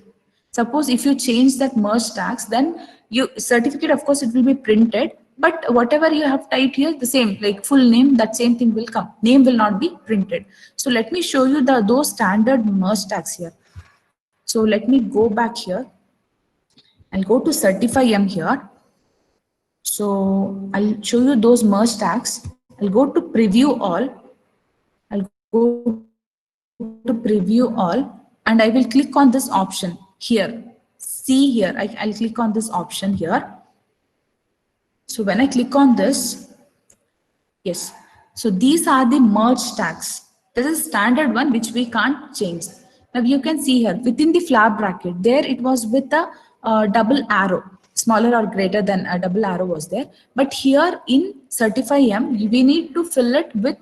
Suppose if you change that merge tags, then you certificate, of course, it will be printed, but whatever you have typed here, the same, like full name, that same thing will come. Name will not be printed. So let me show you those standard merge tags here. So let me go back here. I'll go to Certify M here. So I'll show you those merge tags. I'll go to Preview All. I'll go to Preview All and I will click on this option here. See here, I'll click on this option here. So when I click on this, yes. So these are the merge tags. This is standard one which we can't change. Now you can see here within the flower bracket, there it was with a double arrow, smaller or greater than a double arrow was there. But here in Certify M, we need to fill it with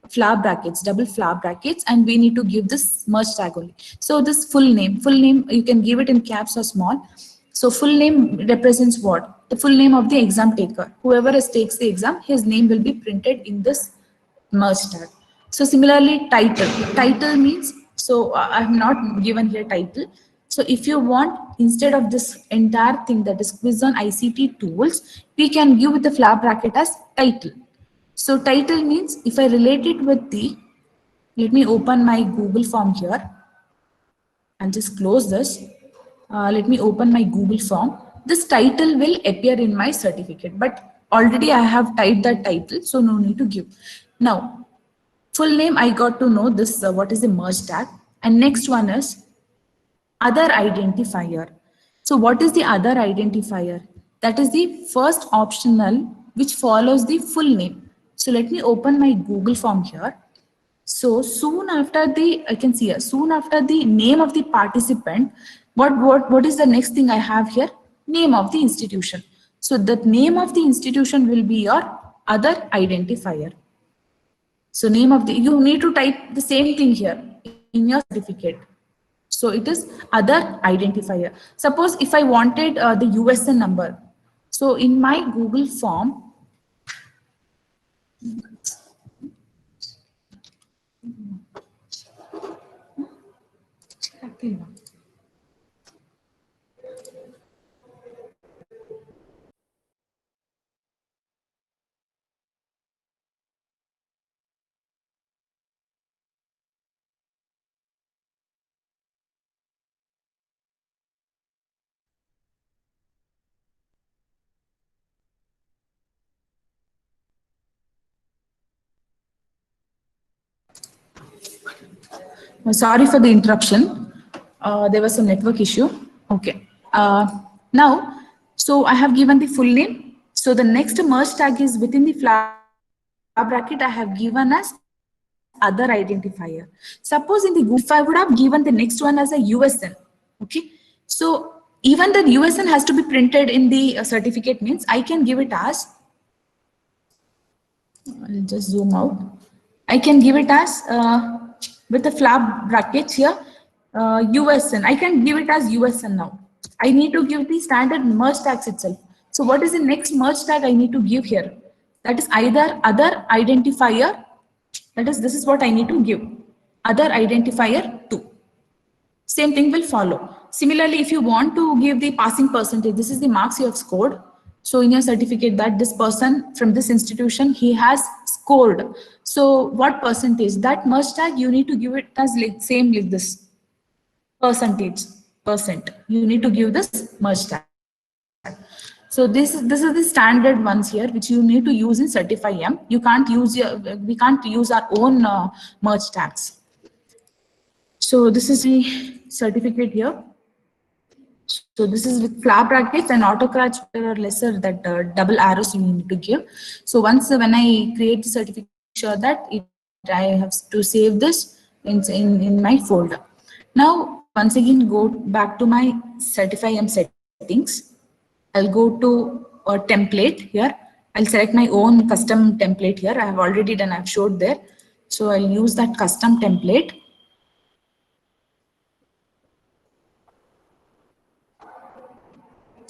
flower brackets, double flower brackets, and we need to give this merge tag only. So this full name, you can give it in caps or small. So full name represents what? The full name of the exam taker. Whoever takes the exam, his name will be printed in this merge tag. So similarly, title means, so I have not given here title. So if you want, instead of this entire thing that is quiz on ICT tools, we can give with the flower bracket as title. So title means if I relate it with the, let me open my Google form here. I'll just close this. Let me open my Google form. This title will appear in my certificate, but already I have typed that title, so no need to give. Now, full name, I got to know this, what is the merge tag. And next one is other identifier. So what is the other identifier? That is the first optional which follows the full name. So let me open my Google form here. So soon after the, I can see here, soon after the name of the participant, what is the next thing I have here? Name of the institution. So the name of the institution will be your other identifier. So name of the, you need to type the same thing here in your certificate. So it is other identifier. Suppose if I wanted the USN number. So in my Google form, sorry for the interruption. There was some network issue. Okay. Now, so I have given the full name. So the next merge tag is within the flower bracket I have given as other identifier. Suppose in the Google, if I would have given the next one as a USN, okay. So even the USN has to be printed in the certificate means I can give it as, I'll just zoom out. I can give it as with the flap brackets here, USN. I can give it as USN now. I need to give the standard merge tags itself. So what is the next merge tag I need to give here? That is either other identifier. That is, this is what I need to give. Other identifier 2. Same thing will follow. Similarly, if you want to give the passing percentage, this is the marks you have scored. So in your certificate that this person from this institution, he has scored. So what percentage? That merge tag, you need to give it as like same like this. Percent. You need to give this merge tag. So this is the standard ones here, which you need to use in Certify-M. You can't use we can't use our own merge tags. So this is the certificate here. So this is with flap brackets and autocrats or lesser that double arrows you need to give. So once when I create the certificate, sure that I have to save this in my folder. Now once again go back to my Certify-M settings. I'll go to a template here. I'll select my own custom template here. I have already done. I've showed there. So I'll use that custom template.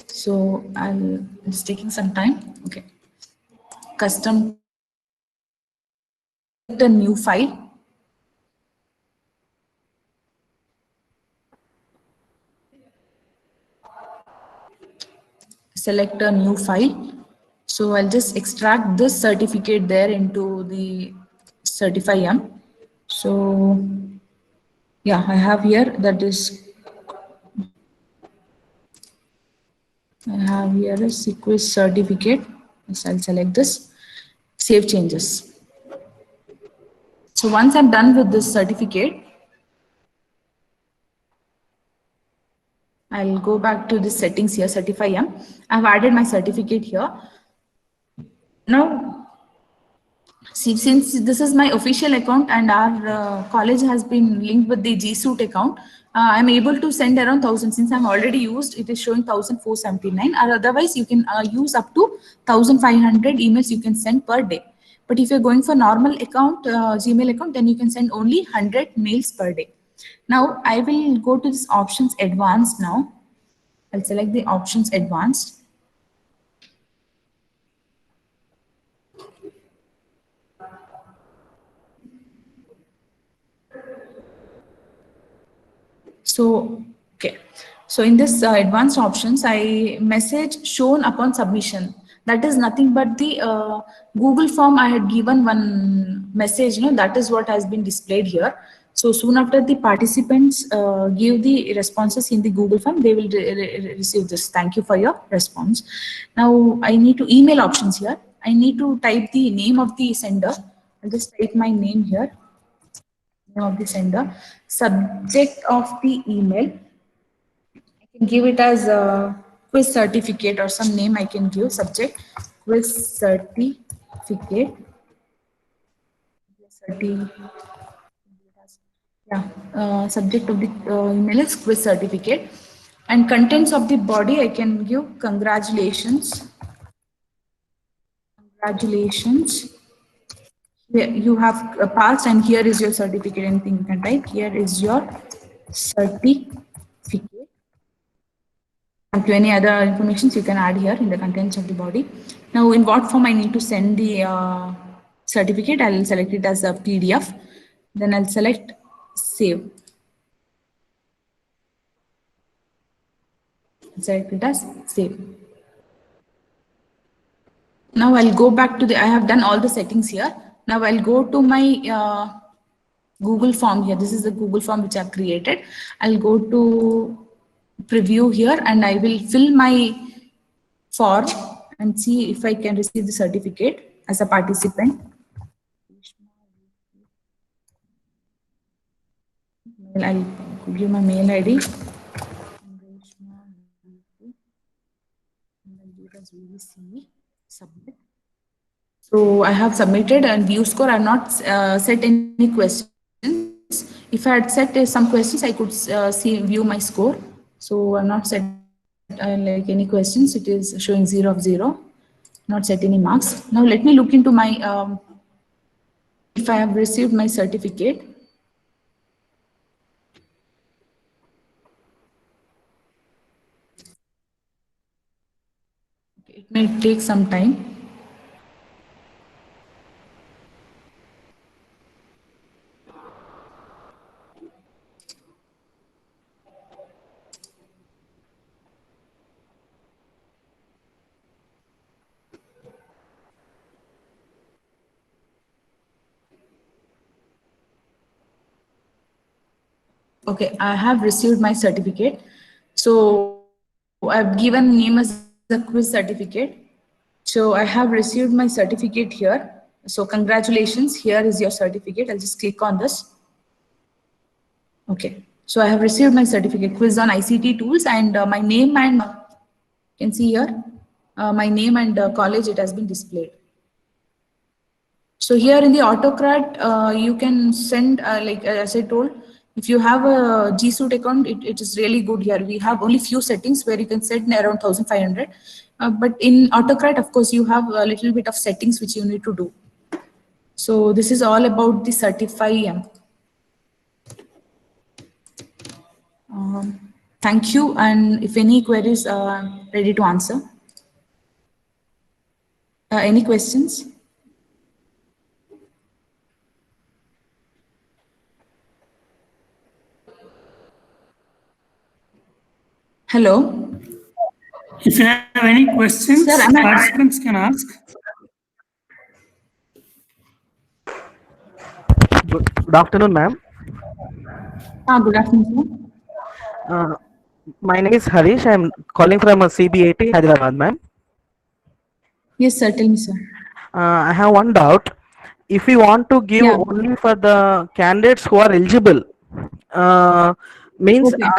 So it's taking some time. Okay. Custom, the new file. Select a new file. So I'll just extract this certificate there into the Certify-M. So yeah, I have here that is, I have here a SEQuIZ certificate. So I'll select this, save changes. So once I'm done with this certificate, I'll go back to the settings here, Certify-M. I've added my certificate here. Now, see, since this is my official account and our college has been linked with the G Suite account, I'm able to send around 1000. Since I'm already used, it is showing 1479. Or otherwise, you can use up to 1500 emails you can send per day. But if you're going for normal account, Gmail account, then you can send only 100 mails per day. Now I will go to this options advanced now. I'll select the options advanced. So, okay. So in this advanced options, I message shown upon submission. That is nothing but the Google form I had given one message, that is what has been displayed here. So soon after the participants give the responses in the Google form, they will receive this. Thank you for your response. Now I need to email options here. I need to type the name of the sender. I'll just type my name here. Name of the sender. Subject of the email. I can give it as a quiz certificate or some name I can give. Subject quiz certificate. Yeah, subject of the email is quiz certificate, and contents of the body I can give congratulations. Congratulations. Here you have passed, and here is your certificate. Anything you can type. Here is your certificate. And to any other information you can add here in the contents of the body. Now, in what form I need to send the certificate? I'll select it as a PDF. Then I'll select save. Select it as save. Now I'll go back to I have done all the settings here. Now I'll go to my Google form here. This is the Google form which I've created. I'll go to preview here and I will fill my form and see if I can receive the certificate as a participant. I'll give my mail ID. Submit. So I have submitted and view score. I have not set any questions. If I had set some questions, I could view my score. So I'm not set like any questions, it is showing 0 of 0, not set any marks. Now let me look into my, if I have received my certificate. It may take some time. Okay, I have received my certificate. So I've given name as a quiz certificate. So I have received my certificate here. So congratulations, here is your certificate. I'll just click on this. Okay, so I have received my certificate, quiz on ICT tools, and my name and you can see here, my name and college, it has been displayed. So here in the AutoCAD, you can send, like as I told, if you have a G Suite account, it is really good here. We have only few settings where you can set around 1500. But in AutoCAD, of course, you have a little bit of settings which you need to do. So this is all about the Certify-M. Thank you. And if any queries are ready to answer. Any questions? Hello.
If you have any questions,
Sir, am I-
participants can ask.
Good afternoon, ma'am.
Good afternoon, sir.
My name is Harish. I'm calling from a CBAT, Hyderabad, ma'am.
Yes, sir. Tell me, sir.
I have one doubt. If we want to give
Yeah.
only for the candidates who are eligible, means
Okay.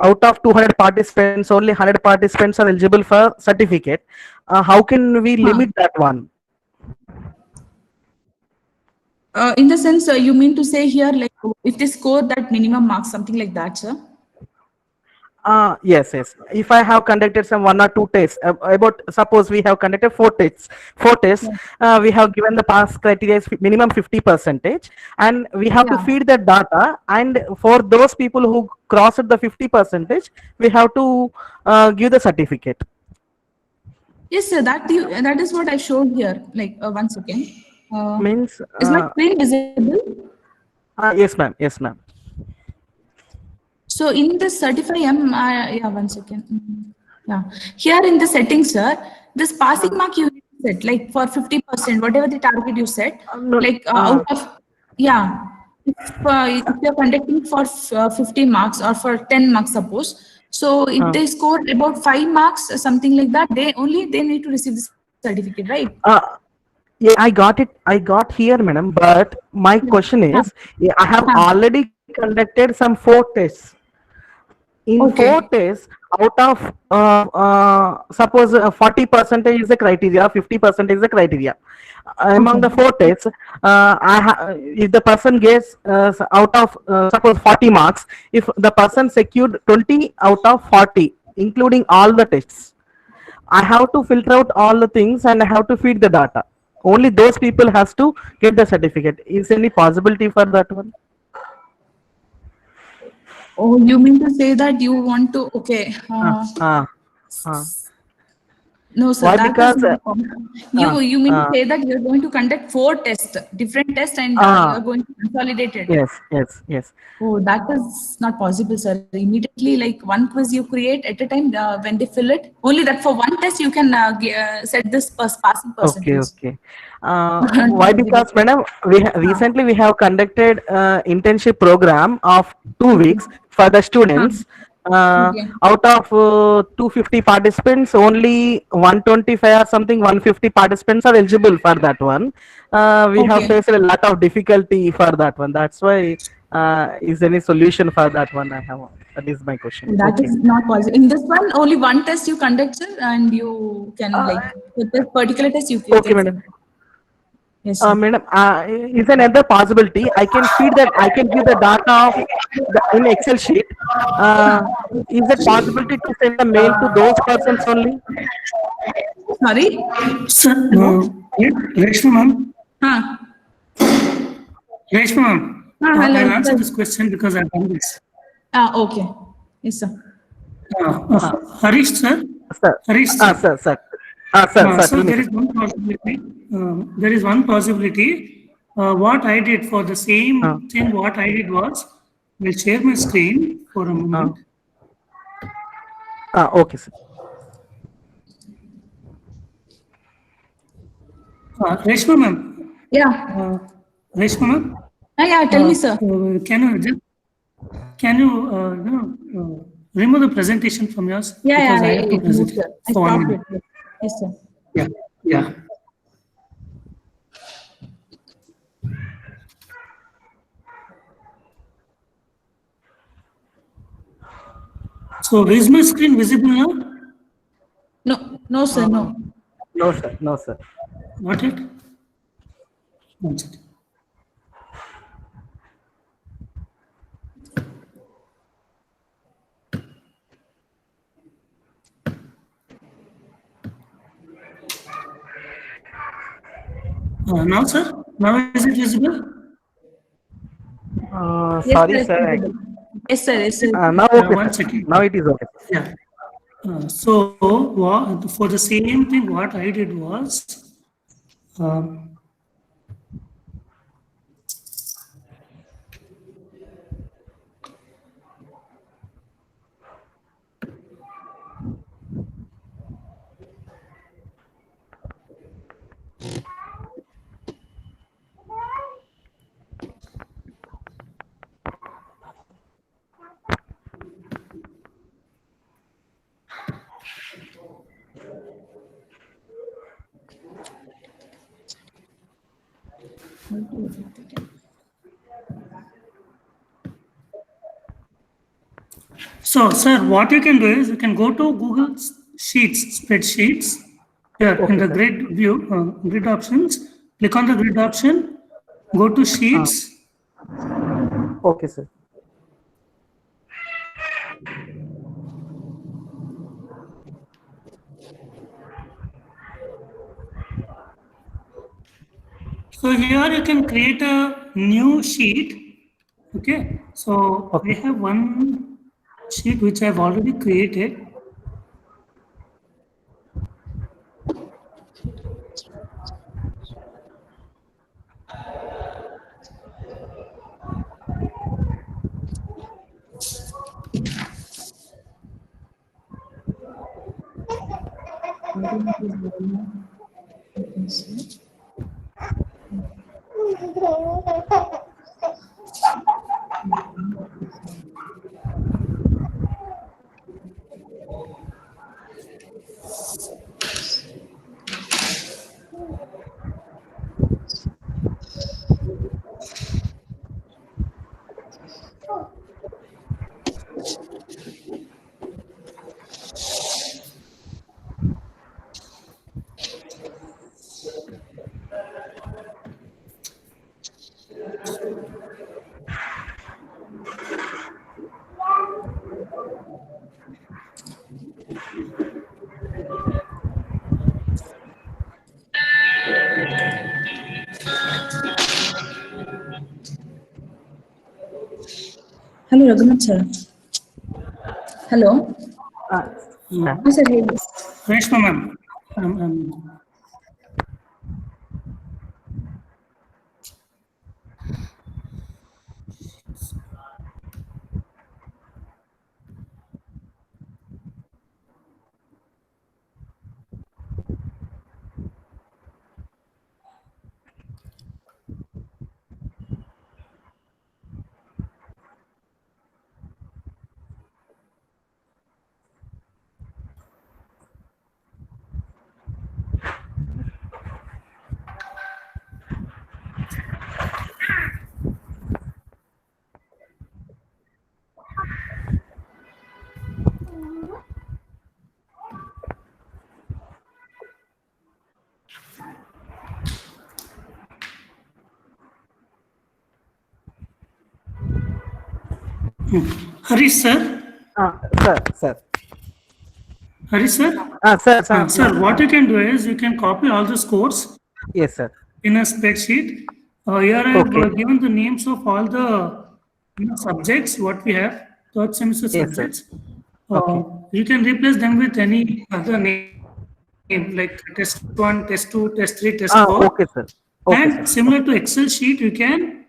out of 200 participants, only 100 participants are eligible for certificate. How can we limit that one?
In the sense, you mean to say here, like, if they score that minimum marks, something like that, sir?
Yes, yes. If I have conducted some 1 or 2 tests, about suppose we have conducted 4 tests, we have given the pass criteria is minimum 50%, and we have to
Yeah.
feed that data. And for those people who crossed the 50%, we have to give the certificate.
Yes, sir. That is what I showed here. Like, 1 second.
Means,
Is my screen visible?
yes, ma'am. Yes, ma'am.
So in the Certify-M, yeah, 1 second. Yeah. Here in the settings, sir, this passing mark you set, like for 50%, whatever the target you set,
No,
like out of, yeah, if you're conducting for 50 marks or for 10 marks, suppose, so if they score about 5 marks, something like that, they need to receive this certificate, right?
Yeah, I got it. I got here, madam. But my question is, yeah, I have already conducted some 4 tests. In
Okay.
4 tests, out of suppose 40% is the criteria, 50% is the criteria. Among the 4 tests, if the person gets out of suppose 40 marks, if the person secured 20 out of 40, including all the tests, I have to filter out all the things and I have to feed the data. Only those people has to get the certificate. Is any possibility for that one?
Oh, you mean to say that you want to, okay.
Uh, uh.
No, sir,
Why?
that is
Because
not possible. You mean to say that you're going to conduct 4 tests, different tests, and you are going to consolidate it.
yes, yes, yes.
Oh, that is not possible, sir. Immediately, like one quiz you create at a time, when they fill it, only that for one test you can set this passing
Okay,
percentage.
okay. Why? Because madam, recently we have conducted internship program of 2 weeks for the students.
Okay.
Out of 250 participants, only 125 or something, 150 participants are eligible for that one. We have
Okay.
faced a lot of difficulty for that one. That's why, is any solution for that one? I have. That is my question.
That
Okay.
is not possible. In this one, only one test you conduct, sir, and you can like with this particular test you
Okay,
can.
madam.
Yes, sir.
Madam, is another possibility. I can feed that. I can give the data of in Excel sheet. Is it possibility to send the mail to those persons only?
Sorry?
Sir,
Hello?
Reshma ma'am,
Huh.
Reshma ma'am,
Hello,
I'll answer
sir.
this question because I've done this.
Okay. Yes, sir.
Harish sir,
Sir,
Harish sir.
sir,
So
tell me,
there
sir.
is one possibility. There is one possibility. What I did for the same thing, what I did was, we'll share my screen for a moment.
Okay, sir.
Reshma ma'am,
Yeah.
Reshma ma'am,
Yeah, tell me, sir.
can you remove the presentation from yours because I have to
It moved,
present
sir. I
for 1
stopped
minute.
it. Yes, sir.
Yeah, yeah. So is my screen visible now?
No, sir, no.
No, sir. No, sir.
Not yet? One second. Now, sir? Now is it visible?
Yes,
Sorry,
sir.
sir.
Yes, sir. Yes, sir.
Now okay,
One
sir.
second.
Now it is okay.
Yeah. So for the same thing, what I did was, um, so sir, what you can do is you can go to Google Sheets, spreadsheets. Here in the
sir.
grid view, grid options, click on the grid option, go to Sheets.
Okay, sir.
So here you can create a new sheet. Okay. So I have one sheet which I've already created.
Hello, Raghunath, sir. Hello.
Yeah.
Sir, hey.
Reshma ma'am. Harish sir,
Sir.
Harish sir,
Sir.
what you can do is you can copy all the scores
Yes, sir.
in a spreadsheet. Here I have
Okay.
given the names of all the subjects what we have, third semester
Yes, sir.
subjects.
Okay.
You can replace them with any other name like test 1, test 2, test 3, test 4.
Okay, sir. Okay,
And
sir.
similar to Excel sheet, you can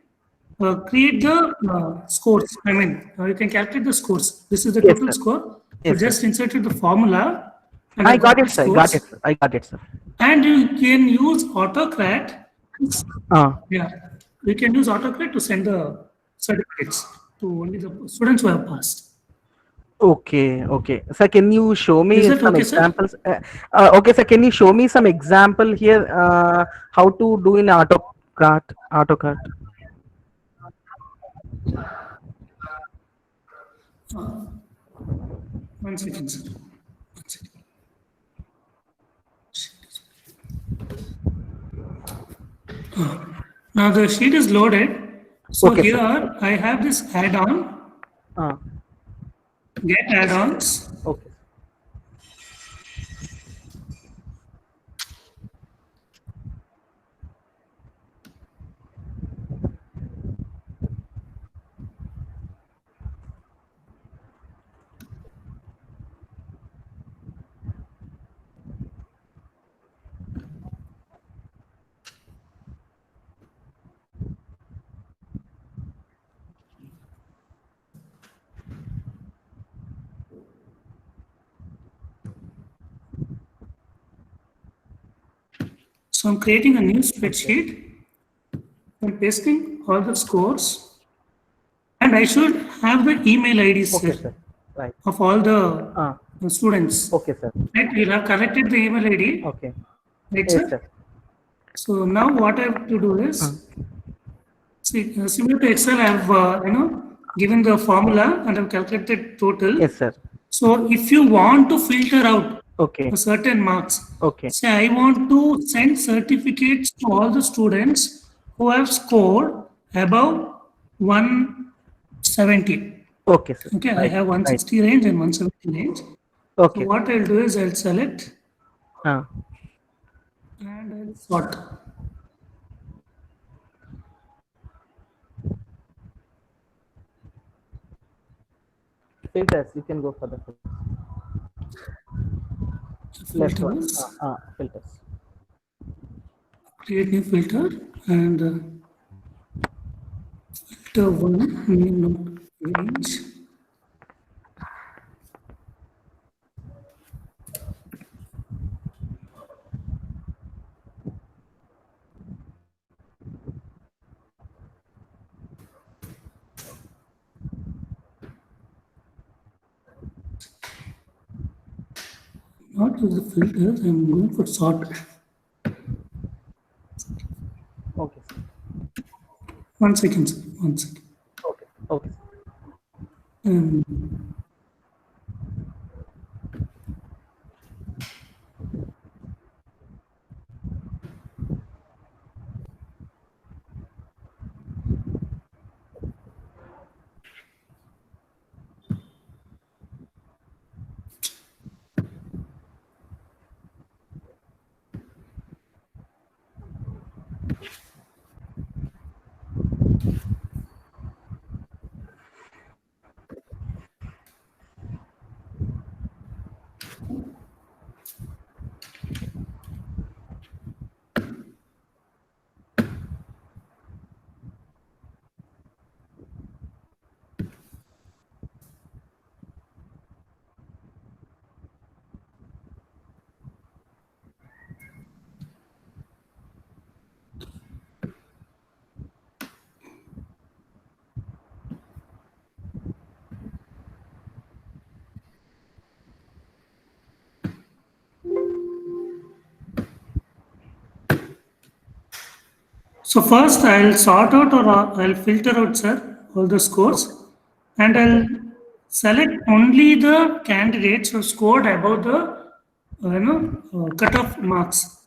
create the scores. I mean, you can calculate the scores. This is the
Yes,
total
sir.
score.
Yes,
You just inserted the formula. And
I got it,
the
sir.
scores.
I got it, sir.
And you can use AutoCAD. Yeah, you can use AutoCAD to send the certificates to only the students who have passed.
Okay. Sir, can you show me
Is that
some
okay, sir?
examples? Okay, sir, can you show me some example here, how to do in AutoCAD?
One second, sir. One second. Now the sheet is loaded. So
Okay,
here
sir.
I have this add-on, get add-ons.
Okay.
So I'm creating a new spreadsheet. I'm pasting all the scores. And I should have the email IDs
Okay,
here
sir. Right.
of all the students.
Okay, sir.
Right? You'll have collected the email ID.
Okay.
Right,
Yes,
sir?
sir.
So now what I have to do is, see, similar to Excel, I have given the formula and I've calculated total.
Yes, sir.
So if you want to filter out
Okay.
a certain marks,
Okay.
say I want to send certificates to all the students who have scored above 170.
Okay, sir.
Okay, I
Right.
have 160 range and 170 range.
Okay.
So what I'll do is I'll select
Ah.
and I'll sort.
Filters. You can go for the left one.
Filters,
Filters.
create new filter and filter one, name range. Not use the filters, I'm going for sort.
Okay, sir.
1 second, sir. 1 second.
Okay. Okay.
So first I'll sort out or I'll filter out, sir, all the scores, and I'll select only the candidates who scored above the cutoff marks.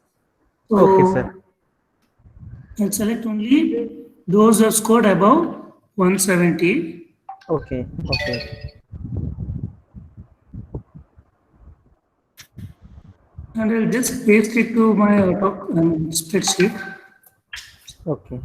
So
Okay, sir.
I'll select only those who have scored above 170.
Okay. Okay.
And I'll just paste it to my spreadsheet.
Okay.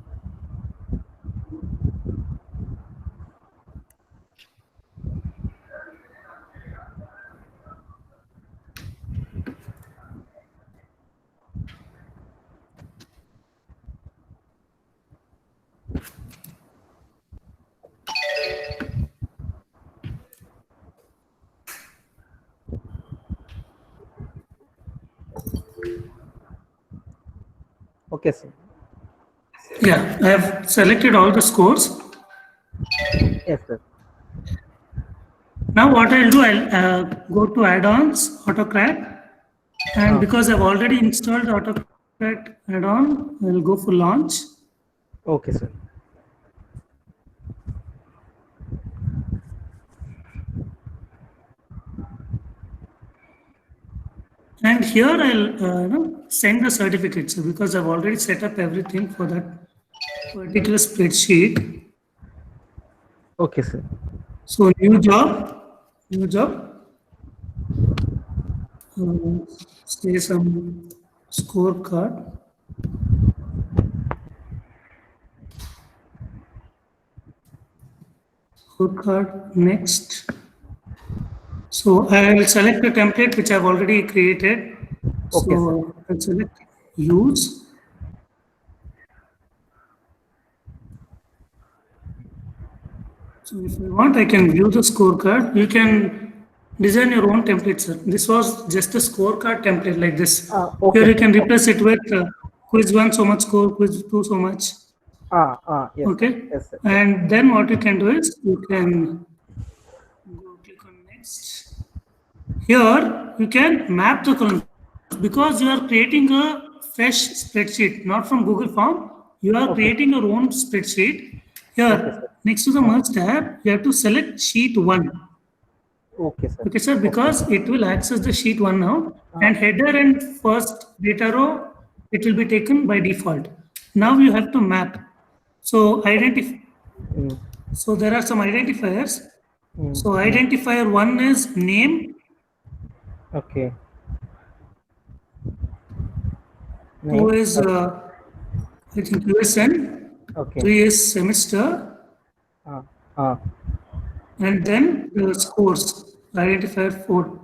Okay, sir.
Yeah, I have selected all the scores.
Yes, sir.
Now what I'll do, I'll go to add-ons, AutoCAD, and because I've already installed AutoCAD add-on, I'll go for launch.
Okay, sir.
And here I'll send the certificates because I've already set up everything for that particular spreadsheet.
Okay, sir.
So new job, say some scorecard. Scorecard, next. So I'll select the template which I've already created.
Okay,
So I'll select use. So if you want, I can view the scorecard. You can design your own template, sir. This was just a scorecard template like this.
Okay.
Here you can replace it with quiz 1 so much score, quiz 2 so much.
Yes.
Okay.
Sir. Yes, sir.
And then what you can do is you can go click on next. Here you can map the columns because you are creating a fresh spreadsheet, not from Google Form. You are creating your own spreadsheet. Here, next to the merge tab, you have to select sheet 1.
Okay, sir.
Okay, sir, because it will access the sheet 1 now, and header and first data row, it will be taken by default. Now you have to map. So So there are some identifiers. So identifier 1 is name.
Okay.
2 is I think USN.
Okay.
3 is semester. And then the scores, identifier 4.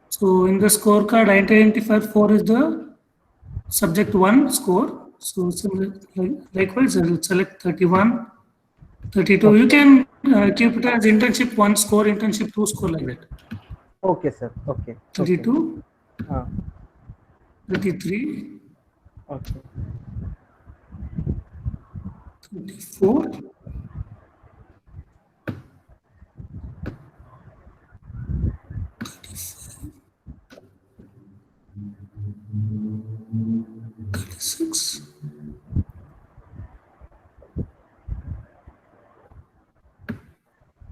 So in the scorecard, identifier 4 is the subject 1 score. So likewise, I will select 31, 32. You can keep it as internship 1 score, internship 2 score like that.
Okay, sir. Okay.
32,
Okay.
33,
Okay.
34. 36.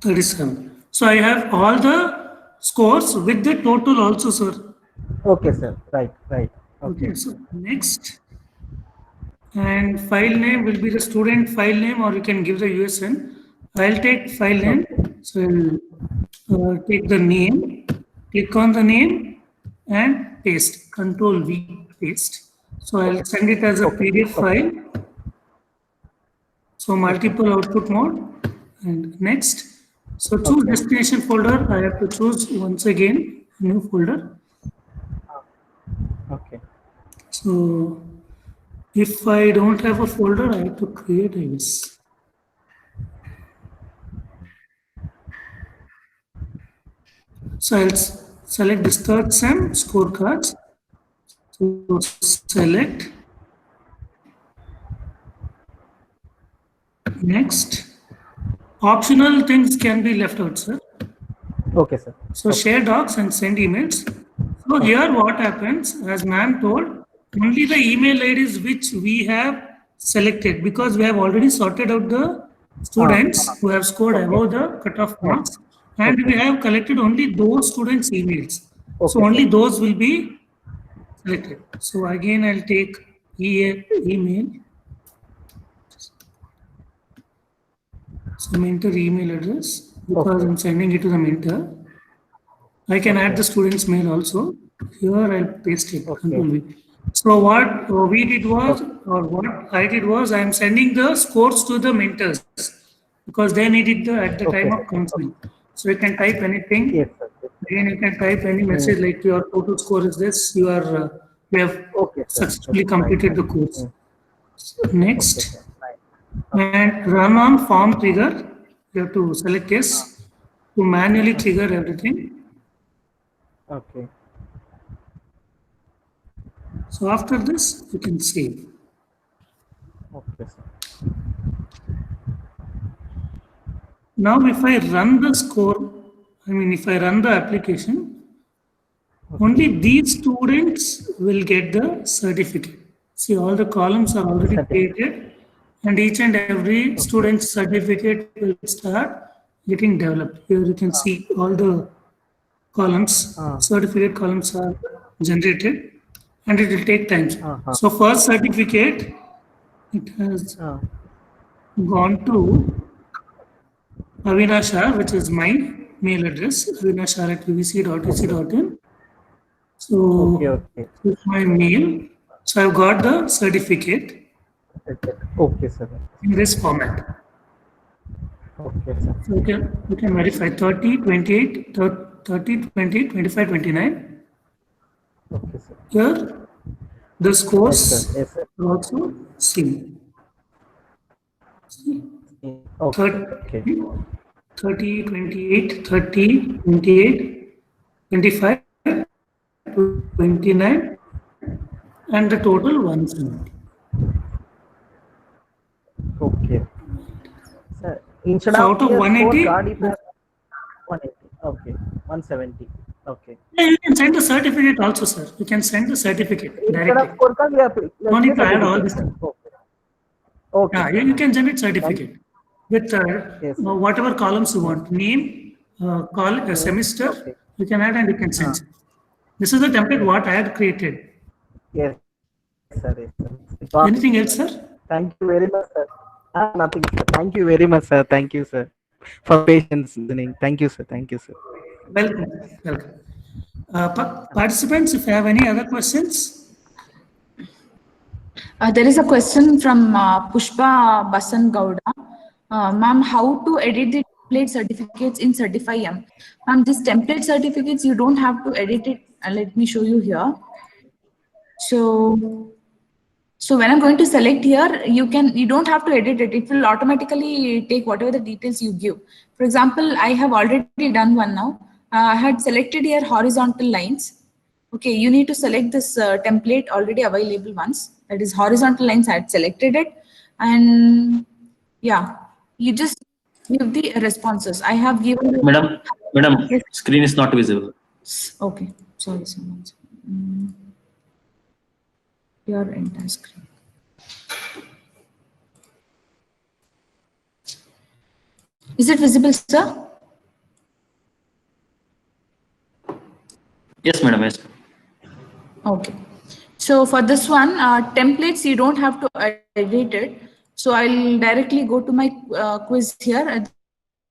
37. So I have all the scores with the total also, sir.
Okay, sir. Right.
Okay, so next. And file name will be the student file name, or you can give the USN. I'll take file name. So I'll take the name, click on the name and paste, Control V, paste. So I'll send it as a PDF file. So multiple output mode and next. So choose destination folder. I have to choose once again new folder.
Okay.
So if I don't have a folder, I have to create a guess. So I'll select this third SEM scorecards. So select next. Optional things can be left out, sir.
Okay, sir.
So share docs and send emails. So here what happens, as ma'am told, only the email IDs which we have selected, because we have already sorted out the students who have scored above the cutoff marks, and we have collected only those students' emails. So only those will be selected. So again, I'll take email. So enter email address, because I'm sending it to the mentor. I can add the student's mail also. Here I'll paste it. Control V. So what we did was, or what I did was, I'm sending the scores to the mentors because they need it at the time of counseling. So you can type anything.
Yes, sir.
Again, you can type any message like your total score is this. You are you have
Okay, sir.
successfully completed the course. Next,
Right.
and run on form trigger. You have to select yes to manually trigger everything.
Okay.
So after this, you can save.
Okay, sir.
Now, if I run the score, if I run the application, only these students will get the certificate. See, all the columns are already created, and each and every student's certificate will start getting developed. Here you can see all the columns, certificate columns are generated, and it will take time. So first certificate, it has gone to Avinashar, which is my mail address, avinashar@uvc.ac.in. So with my mail, so I've got the certificate
Okay, sir.
in this format.
Okay, sir.
So you can verify 30, 28, 30, 28, 25, 29.
Okay, sir.
Here, the scores
Yes, sir.
are also seen.
Okay.
30, 28, 30, 28, 25, 29, and the total 170.
Okay. Sir, instead
So
of
out of
here,
180,
scorecard, if I- 180. Okay. 170. Okay.
yeah, you can send the certificate also, sir. You can send the certificate
Instead of
directly.
scorecard, we have
No need to add all this.
Okay. Okay.
Yeah, you can generate certificate with
Yes, sir.
whatever columns you want. Name, semester,
Okay.
you can add and you can send. This is the template what I had created.
Yes, sir. Yes, sir.
Anything else, sir?
Thank you very much, sir. Nothing, sir. Thank you very much, sir. Thank you, sir, for patience listening. Thank you, sir. Thank you, sir.
Welcome. Welcome. Participants, if you have any other questions,
There is a question from Pushpa Basan Gowda. Ma'am, how to edit the template certificates in Certify-M? Ma'am, these template certificates, you don't have to edit it. Let me show you here. So when I'm going to select here, you don't have to edit it. It will automatically take whatever the details you give. For example, I have already done one now. I had selected here horizontal lines. Okay, you need to select this template already available once. That is horizontal lines. I had selected it, and yeah, you just give the responses. I have given.
Madam,
Yes.
screen is not visible.
Okay, sorry, someone. Your entire screen. Is it visible, sir?
Yes, madam. Yes.
Okay. So for this one, templates, you don't have to edit it. So I'll directly go to my quiz here.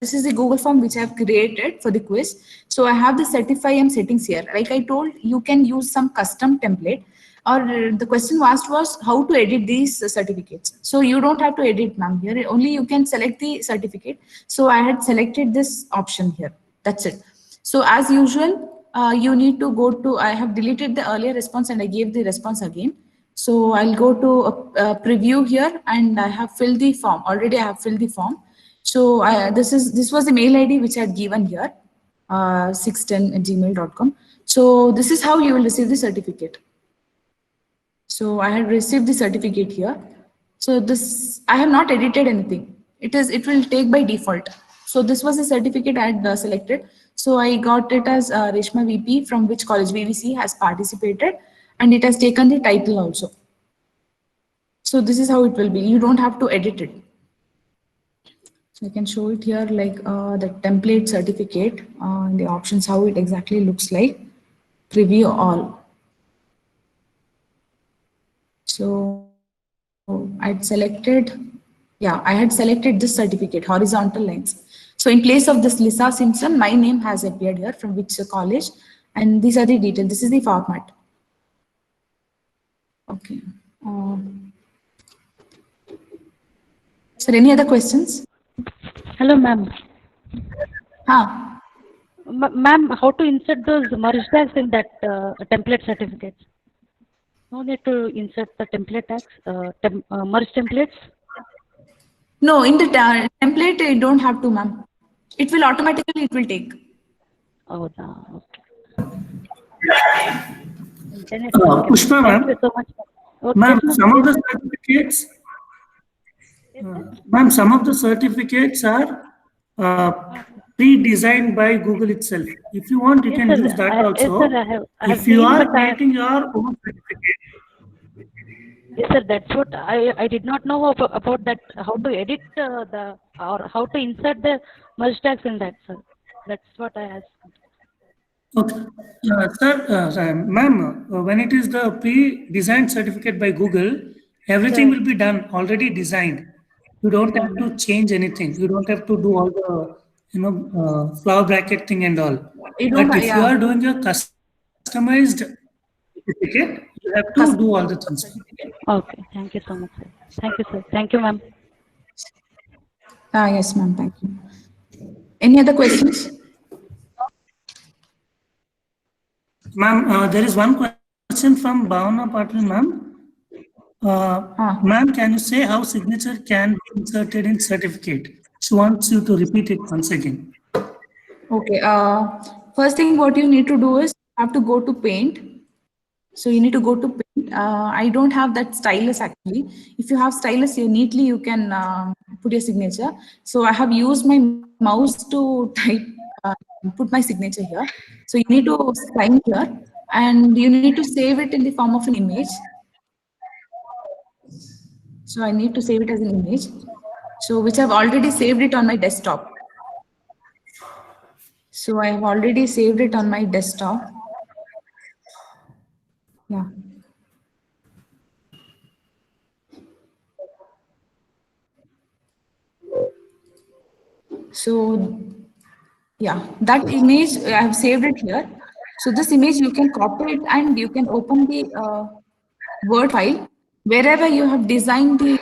This is the Google form which I've created for the quiz. So I have the Certify-M settings here. Like I told, you can use some custom template, or the question asked was how to edit these certificates. So you don't have to edit, ma'am, here. Only you can select the certificate. So I had selected this option here. That's it. So as usual, you need to go to, I have deleted the earlier response and I gave the response again. So I'll go to a preview here, and I have filled the form. Already I have filled the form. So this was the mail ID which I had given here, 610@gmail.com. So this is how you will receive the certificate. So I had received the certificate here. So this, I have not edited anything. It will take by default. So this was the certificate I had selected. So I got it as Reshma VP from which college VVC has participated, and it has taken the title also. So this is how it will be. You don't have to edit it. So I can show it here, like the template certificate, the options, how it exactly looks like. Preview all. So I had selected this certificate, horizontal lines. So in place of this Lisa Simpson, my name has appeared here, from which college, and these are the details. This is the format. Okay. Sir, any other questions?
Hello, ma'am. Ma'am, how to insert those merge tags in that template certificates? No need to insert the template tags, merge templates?
No, in the template, you don't have to, ma'am. It will automatically, it will take.
Oh, okay. Then
Pushpa,
thank
ma'am.
you so much. Okay,
Ma'am,
yes,
some of the certificates, ma'am, some of the certificates are pre-designed by Google itself. If you want, you
Yes,
can
sir.
use that
Yes,
also.
sir, I have
If you
seen,
are
but
creating your own certificate,
yes, sir, that's what I did not know about that, how to edit or how to insert the merge tags in that, sir. That's what I asked.
okay. Sir, ma'am, when it is the pre-designed certificate by Google, everything will be done, already designed. You don't have to change anything. You don't have to do all the, flower bracket thing and all.
You don't,
But if you
yeah.
are doing a customized certificate, you have to do all the things.
Okay, thank you so much, sir. Thank you, sir. Thank you, ma'am.
Yes, ma'am. Thank you. Any other questions?
Ma'am, there is one question from Bhavana Patil, ma'am. Ma'am, can you say how signature can be inserted in certificate? She wants you to repeat it once again.
Okay. First thing, what you need to do is you have to go to Paint. So you need to go to Paint. I don't have that stylus actually. If you have stylus, you can put your signature. So I have used my mouse to type, put my signature here. So you need to sign here, and you need to save it in the form of an image. So I need to save it as an image. So which I've already saved it on my desktop. So I have already saved it on my desktop. Yeah. So yeah, that image, I have saved it here. So this image, you can copy it and you can open the Word file. Wherever you have designed the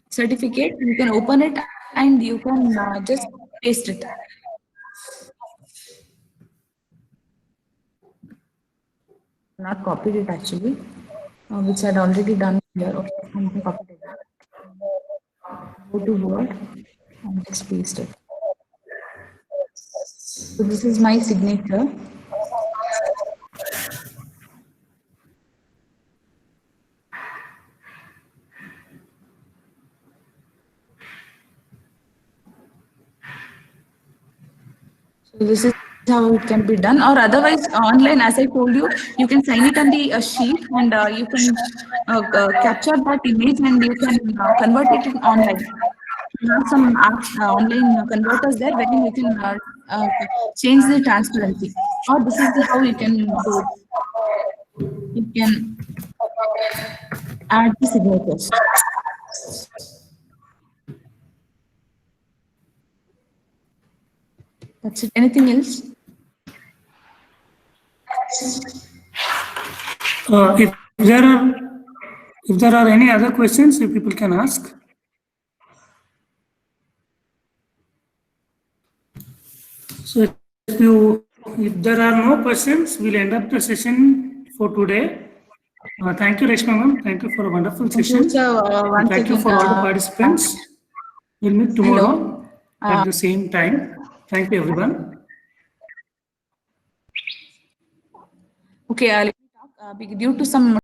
certificate, you can open it and you can just paste it. Not copied it actually, which I had already done here. Okay, I'm going to copy it. Go to Word and just paste it. So this is my signature. So this is how it can be done, or otherwise online, as I told you, you can sign it on the sheet and you can capture that image and you can convert it in online. You have some online converters there wherein you can change the transparency, or this is how you can do it. You can add the signatures. That's it. Anything else?
If there are any other questions, you people can ask. So if there are no questions, we'll end up the session for today. Thank you, Reshma ma'am. Thank you for a wonderful session. Thank you for all the participants. We'll meet tomorrow at the same time. Thank you, everyone.
Okay, let me talk. Due to some